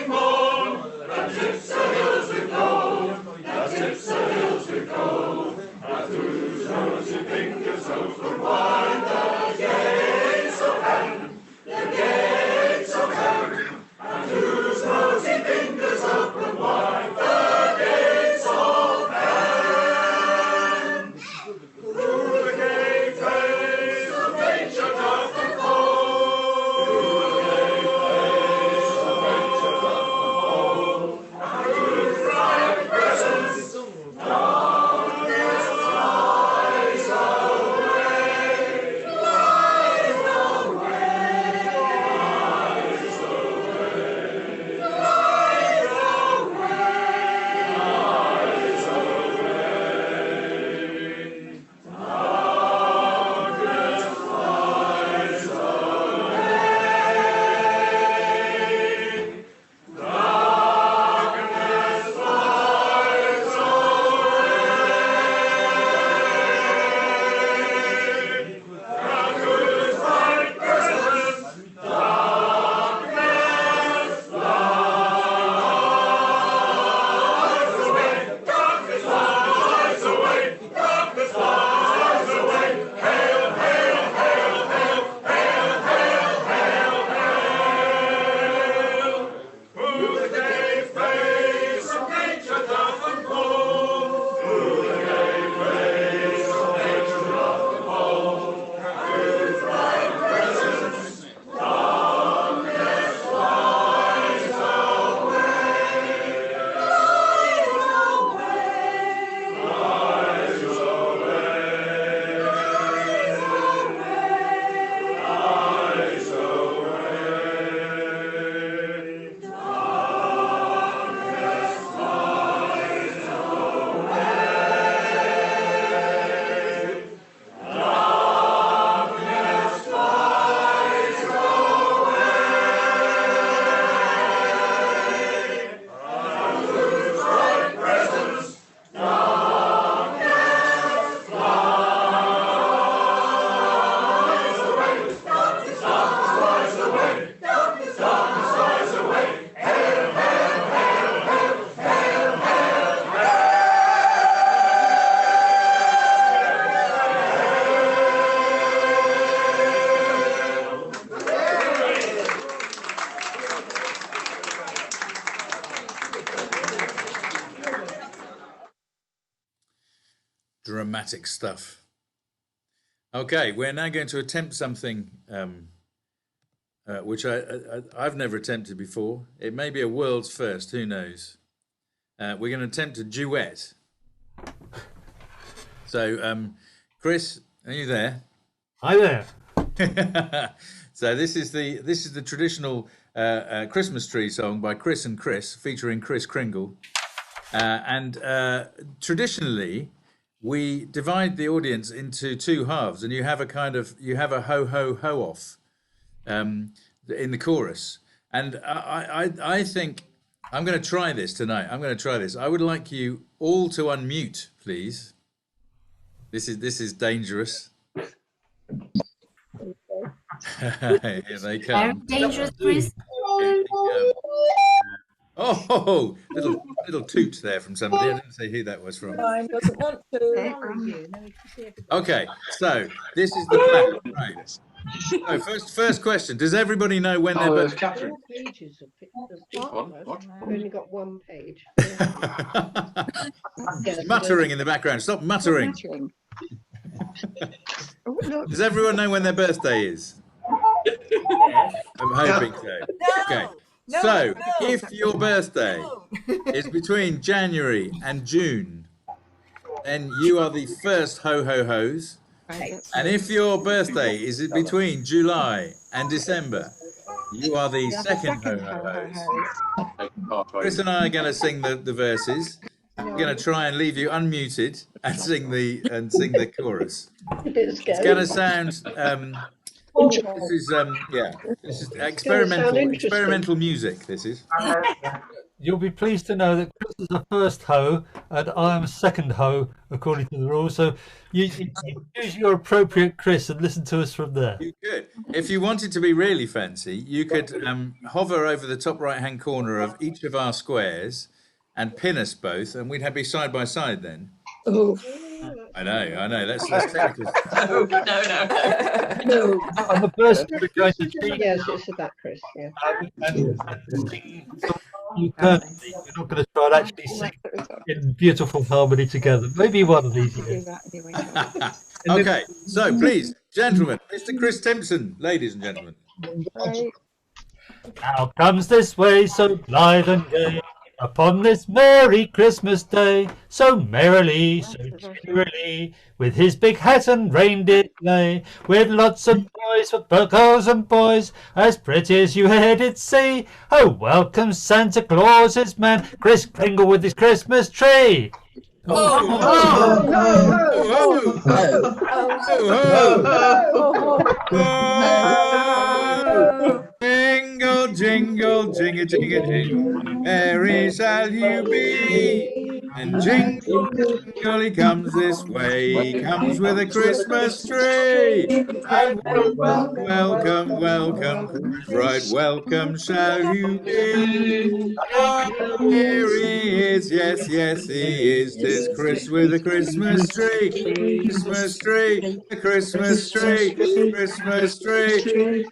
morn, that tips the hills with gold, that tips the hills with gold. And whose rosy fingers open wide the gates of heaven, the gates of heaven. dramatic stuff. Okay, we're now going to attempt something which I've never attempted before. It may be a world's first, who knows? We're going to attempt a duet. So, Chris, are you there? Hi there. So this is the traditional Christmas tree song by Chris and Chris, featuring Kris Kringle. And traditionally, we divide the audience into two halves, and you have a ho ho ho off in the chorus. And I think I'm going to try this tonight. I would like you all to unmute, please. This is dangerous. Here they come. Very dangerous, Chris. Oh, little toot there from somebody. I didn't say who that was from. Mine doesn't want to. Okay, so this is the plan. Right. So first question: does everybody know when their birthday? We've only got one page. Muttering in the background. Stop muttering. Does everyone know when their birthday is? I'm hoping so. Okay. So, if your birthday is between January and June, then you are the first ho-ho-hos. And if your birthday is between July and December, you are the second ho-ho-hos. Chris and I are going to sing the verses. We're going to try and leave you unmuted and sing the chorus. It's going to sound... this is experimental music. This is. You'll be pleased to know that Chris is the first ho and I am a second ho according to the rules. So you choose your appropriate Chris and listen to us from there. You could, if you wanted to be really fancy, you could hover over the top right-hand corner of each of our squares and pin us both, and we'd be side by side then. Oh. I know. Let's technical. No. I'm the person who's going to cheat. Yes, it's about Chris. Yeah. You're not going to try and actually sing in beautiful harmony together. Maybe one of these years. Okay, so please, gentlemen, Mr. Chris Timpson, ladies and gentlemen. Now comes this way, so blithe and gay, upon this merry Christmas day, so merrily, so cheerily, with his big hat and reindeer sleigh, with lots of toys for girls and boys, as pretty as you e'er did see. Oh, welcome Santa Claus's man, Kris Kringle with his Christmas tree. Jingle, jingle, jingle, jingle, jingle, merry shall you be. And jingle, jingle, he comes this way, he comes with a Christmas tree. And welcome, welcome, right welcome shall you be. Oh, here he is, yes, yes, he is. 'Tis Chris with a Christmas tree, Christmas tree, a Christmas tree, Christmas tree.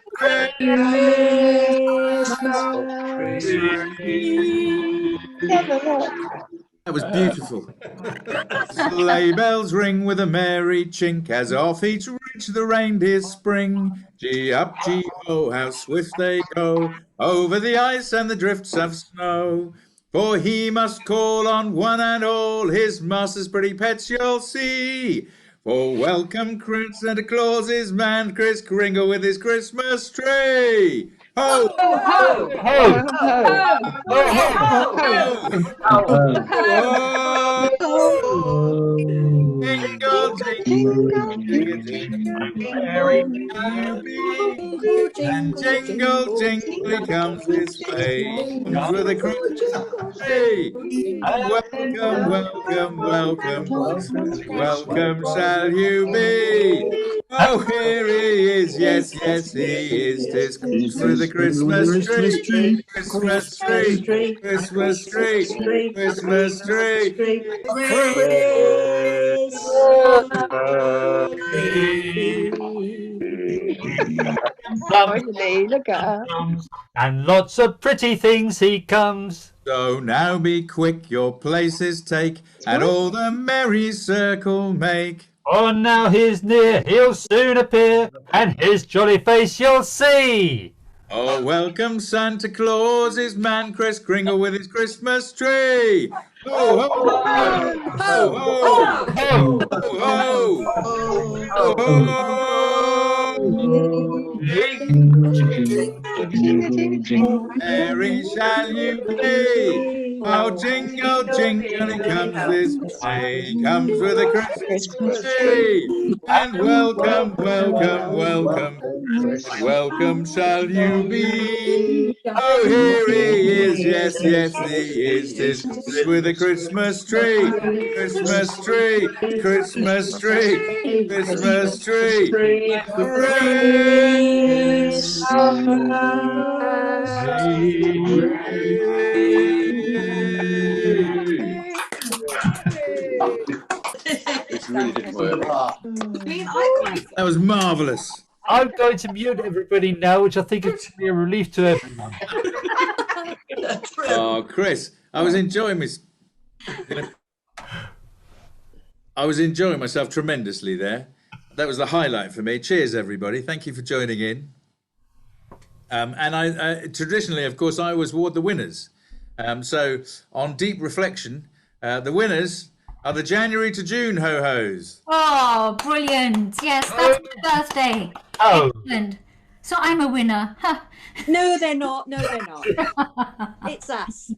That was beautiful. Sleigh bells ring with a merry chink as off each ridge the reindeers spring. Gee up, gee ho, how swift they go over the ice and the drifts of snow. For he must call on one and all his master's pretty pets you'll see. For welcome Santa Claus's man, Kris Kringle with his Christmas tree. Ho, ho, ho, ho, ho, ho, jingle, jingle, jingle, jingle, merry shall be. And jingle, jingle, comes this way, comes with a Christmas tree. Welcome, welcome, welcome, welcome shall you be. Oh, here he is, yes, yes, he is. 'Tis with a Christmas tree, Christmas tree, Christmas tree, Christmas tree. And lots of pretty things he comes. So now be quick, your places take, and all the merry circle make. Oh, now he's near, he'll soon appear, and his jolly face you'll see. Oh, welcome Santa Claus, his man Kris Kringle with his Christmas tree. Ho, ho, ho, ho, ho, ho, ho, ho. Merry shall you be. Oh, jingle, jingle, he comes this way. He comes with a Christmas tree. And welcome, welcome, welcome. Welcome shall you be. Oh, here he is. Yes, yes, he is. 'Tis with a Christmas tree. Christmas tree. Christmas tree. Christmas tree. This really didn't work. That was marvellous. I'm going to mute everybody now, which I think is to be a relief to everyone. Oh, Chris, I was enjoying myself tremendously there. That was the highlight for me. Cheers, everybody. Thank you for joining in. And I traditionally, of course, I always award the winners. So on deep reflection, the winners are the January to June ho-hos. Oh, brilliant. Yes, that's my birthday. Oh. Excellent. So I'm a winner. Huh. No, they're not. No, they're not. It's us.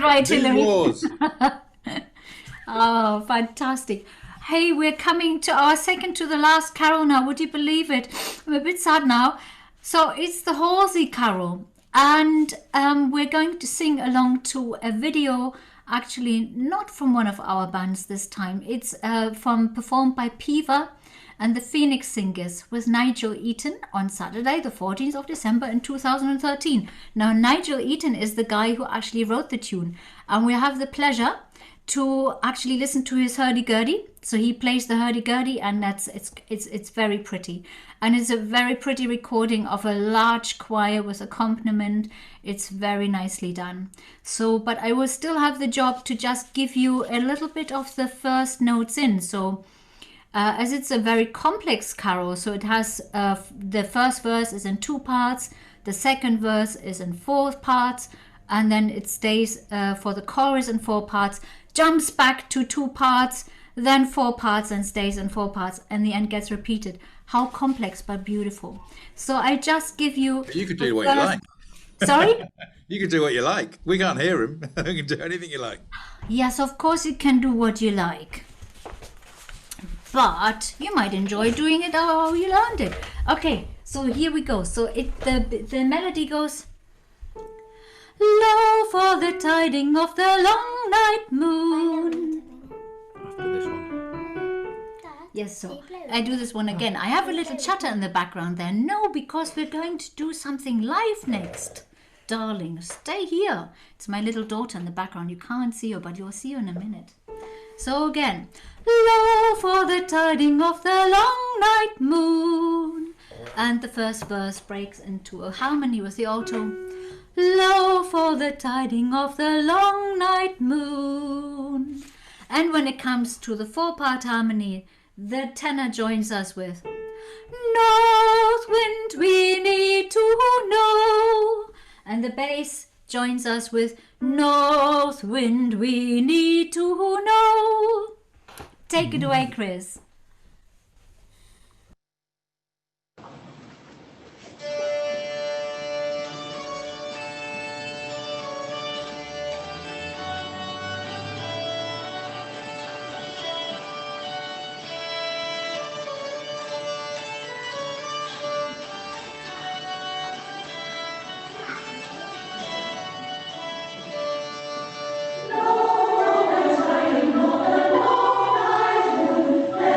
Right, Hillary. Wars. Oh, fantastic. Hey, we're coming to our second to the last carol now. Would you believe it? I'm a bit sad now. So it's the Horsey Carol. And we're going to sing along to a video, actually not from one of our bands this time. It's performed by Piva and the Phoenix Singers with Nigel Eaton on Saturday, the 14th of December in 2013. Now, Nigel Eaton is the guy who actually wrote the tune. And we have the pleasure to actually listen to his hurdy-gurdy. So he plays the hurdy-gurdy, and it's very pretty. And it's a very pretty recording of a large choir with accompaniment. It's very nicely done. So, but I will still have the job to just give you a little bit of the first notes in. So, as it's a very complex carol, so it has the first verse is in 2 parts, the second verse is in 4 parts, and then it stays for the chorus in 4 parts, jumps back to 2 parts, then 4 parts, and stays in 4 parts, and the end gets repeated. How complex but beautiful. So I just give you... You could do what you like. Sorry? You can do what you like. We can't hear him. You can do anything you like. Yes, of course you can do what you like. But you might enjoy doing it how you learned it. Okay, so here we go. So the melody goes... Lo, for the tiding of the long night moon. After this one. Yes, so I do this one again. I have a little chatter in the background there. No, because we're going to do something live next. Darling, stay here. It's my little daughter in the background. You can't see her, but you'll see her in a minute. So again. Lo, for the tiding of the long night moon. And the first verse breaks into a harmony with the alto. Lo, for the tiding of the long night moon. And when it comes to the 4-part harmony, the tenor joins us with North wind we need to know. And the bass joins us with North wind we need to know. Take it away, Chris. Thank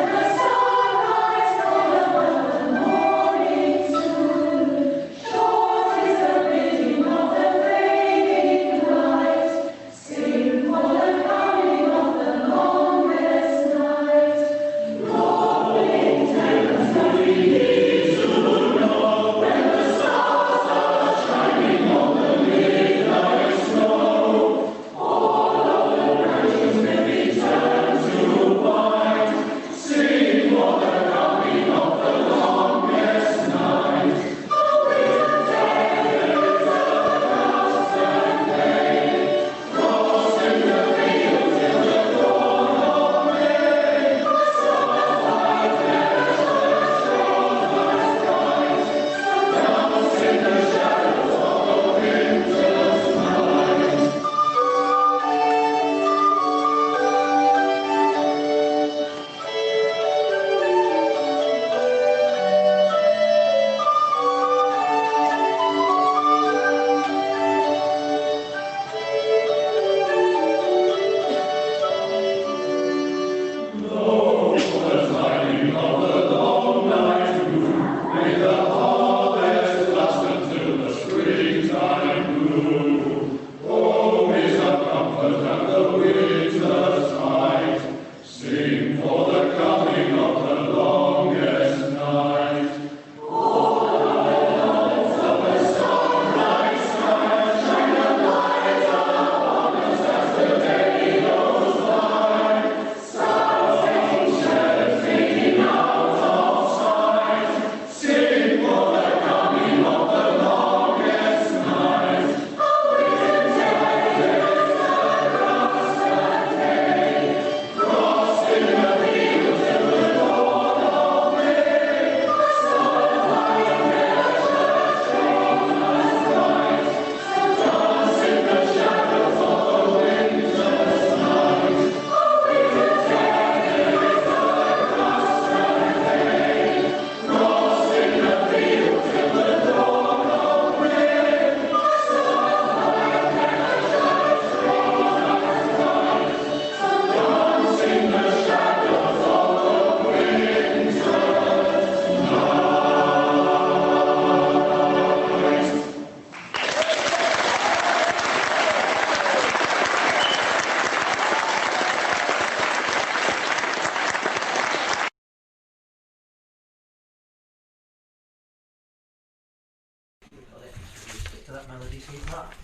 you.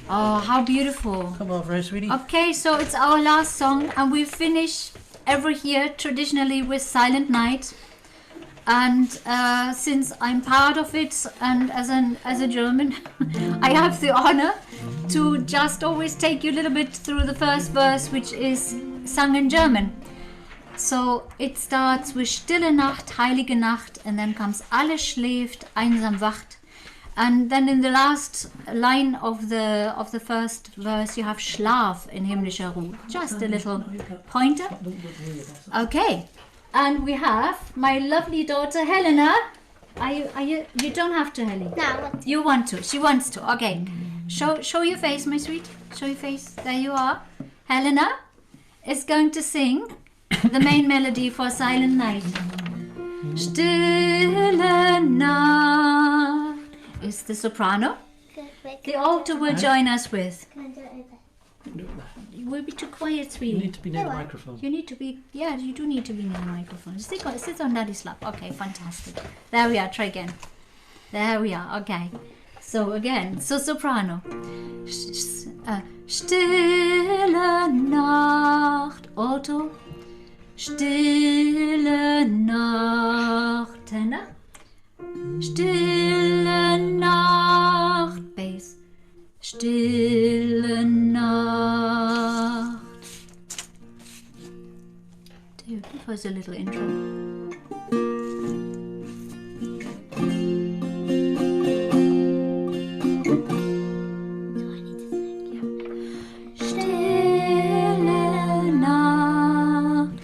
Oh, how beautiful. Come over, sweetie. Okay, so it's our last song, and we finish every year traditionally with Silent Night. And since I'm part of it, and as a German, I have the honor to just always take you a little bit through the first verse, which is sung in German. So it starts with Stille Nacht, Heilige Nacht, and then comes Alles schläft, einsam wacht. And then in the last line of the first verse, you have Schlaf in himmlischer Ruhe. Just a little pointer. Okay. And we have my lovely daughter Helena. You don't have to, Helena. No. You want to. She wants to. Okay. Show your face, my sweet. Show your face. There you are. Helena is going to sing the main melody for Silent Night. Stille Nacht is the soprano. The alto will join us with. Can I do it over? You will be too quiet, sweetie. You need to be near the microphone. You need to be, yeah, you do need to be near the microphone. Sit on Daddy's lap. Okay, fantastic. There we are, try again. There we are, okay. So again, so soprano. Stille Nacht, alto. Stille Nacht, tenor. Stille Nacht, bass. Stille Nacht. Dude, that was a little intro. Stille Nacht,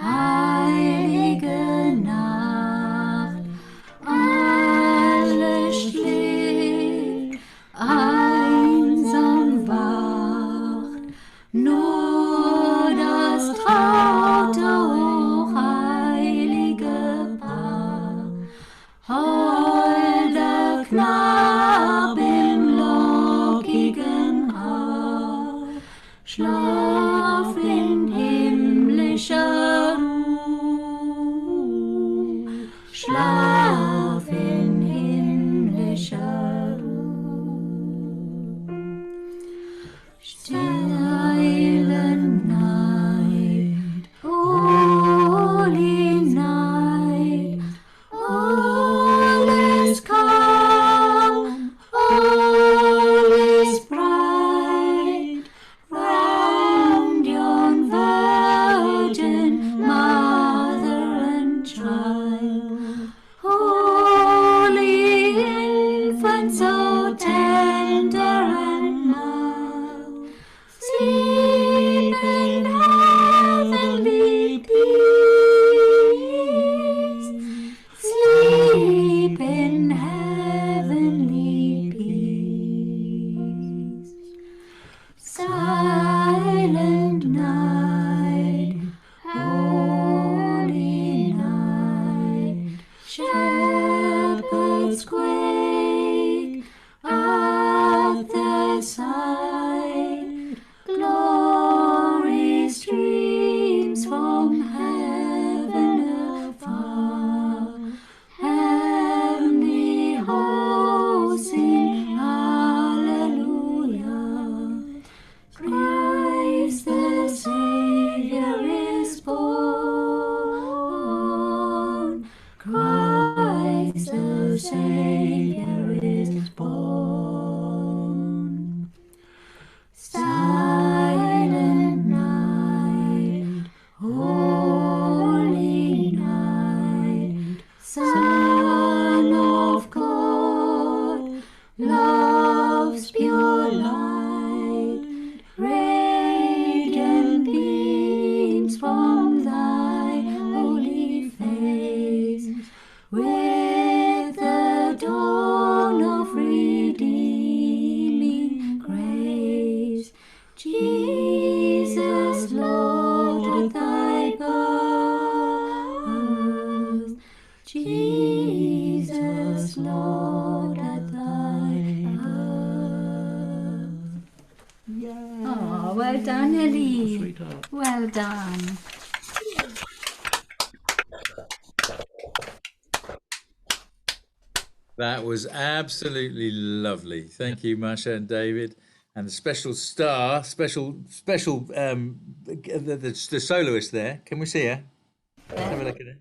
heilige Nacht, alles schläft, einsam wacht, nur das traute hochheilige Paar, holder Knab im lockigen Haar, schlaf in himmlischer Ruhe, schlaf in himmlischer Ruhe. Silent night, holy night, all is calm, all is bright, round yon virgin mother and child. Holy infant, so tender and mild, sleep in heavenly peace, sleep in heavenly peace. Silent night, holy night, shepherds quake at the sight, glory streams from heaven afar, heavenly hosts sing hallelujah. Christ the Savior is born, Christ the Savior is born. Silent night, holy night, Son of God, love's pure light, radiant beams from thy holy face, with the dawn of redeeming grace. Jesus, Lord, at thy birth, Jesus, Lord, at thy birth. Oh, well done, Ellie. Sweetheart. Well done. That was absolutely lovely. Thank you, Masha and David. And the special star, the soloist there. Can we see her? Let's have a look at her.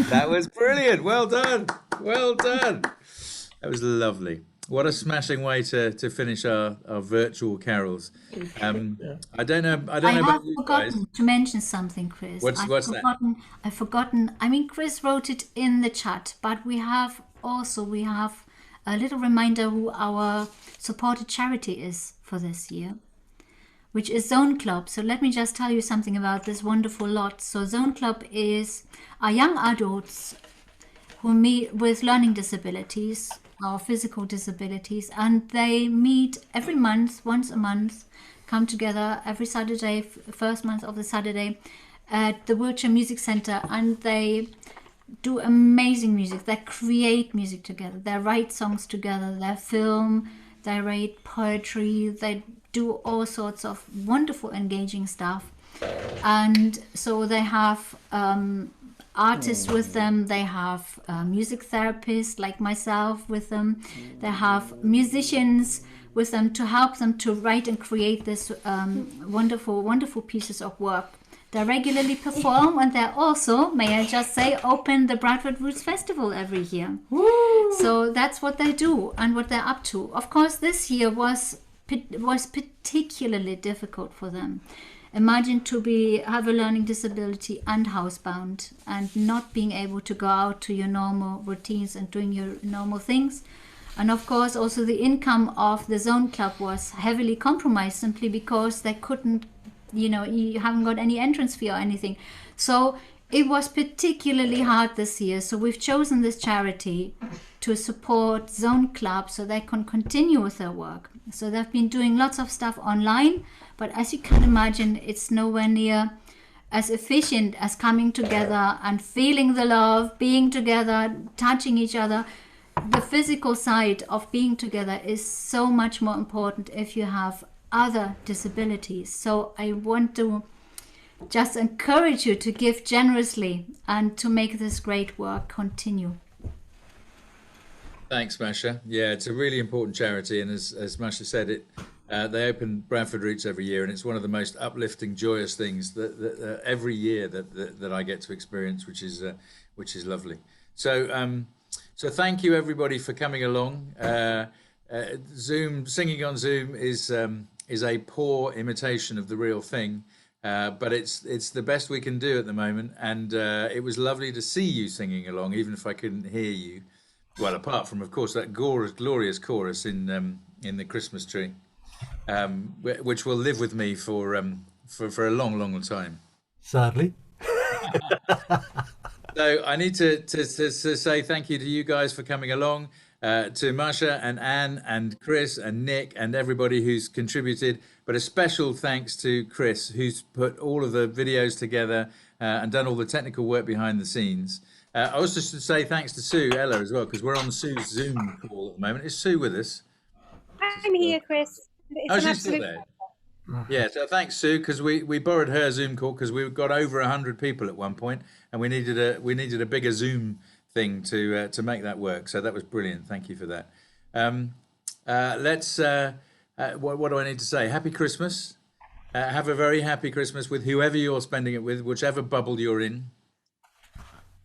That was brilliant. Well done. Well done. That was lovely. What a smashing way to finish our virtual carols. I don't know I about have you guys. forgotten to mention something, Chris. What's that? I've forgotten. I mean, Chris wrote it in the chat, but we have a little reminder who our supported charity is for this year, which is Zone Club. So let me just tell you something about this wonderful lot. So Zone Club are young adults who meet with learning disabilities or physical disabilities, and they meet every month, once a month, come together every Saturday, first month of the Saturday, at the Wiltshire Music Centre, and they do amazing music. They create music together. They write songs together. They film. They write poetry. They do all sorts of wonderful, engaging stuff. And so they have artists with them. They have music therapists like myself with them. They have musicians with them to help them to write and create this wonderful, wonderful pieces of work. They regularly perform, and they also, may I just say, open the Bradford Roots Festival every year. Woo! So that's what they do and what they're up to. Of course, this year was particularly difficult for them. Imagine to have a learning disability and housebound and not being able to go out to your normal routines and doing your normal things. And of course, also the income of the Zone Club was heavily compromised simply because they couldn't, you haven't got any entrance fee or anything. So it was particularly hard this year. So we've chosen this charity to support Zone Club so they can continue with their work. So they've been doing lots of stuff online, but as you can imagine, it's nowhere near as efficient as coming together and feeling the love, being together, touching each other. The physical side of being together is so much more important if you have other disabilities. So I want to just encourage you to give generously and to make this great work continue. Thanks, Masha. Yeah, it's a really important charity, and as Masha said, they open Bradford Roots every year, and it's one of the most uplifting, joyous things that every year that I get to experience, which is lovely. So thank you everybody for coming along. Zoom, singing on Zoom is a poor imitation of the real thing, but it's the best we can do at the moment. And it was lovely to see you singing along, even if I couldn't hear you. Well, apart from, of course, that glorious chorus in the Christmas tree, which will live with me for a long, long time. Sadly. So I need to say thank you to you guys for coming along, to Masha and Anne and Chris and Nick and everybody who's contributed, but a special thanks to Chris, who's put all of the videos together and done all the technical work behind the scenes. I also should say thanks to Sue Ella as well, because we're on Sue's Zoom call at the moment. Is Sue with us? I'm here, Chris. It's she's still there. Yeah, so thanks, Sue, because we borrowed her Zoom call because we've got over 100 people at one point, and we needed a bigger Zoom thing to make that work. So that was brilliant. Thank you for that. What do I need to say? Happy Christmas. Have a very happy Christmas with whoever you're spending it with, whichever bubble you're in.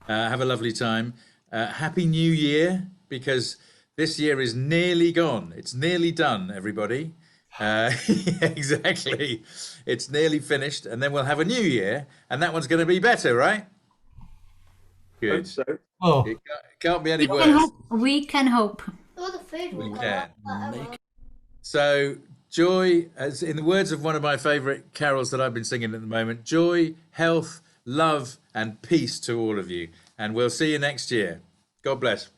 Have a lovely time. Happy New Year, because this year is nearly gone. It's nearly done, everybody. Exactly. It's nearly finished, and then we'll have a new year, and that one's going to be better, right? Good. So. Oh. It can't be any worse. We can hope. We can. So, joy, as in the words of one of my favourite carols that I've been singing at the moment, joy, health, love, and peace to all of you. And we'll see you next year. God bless.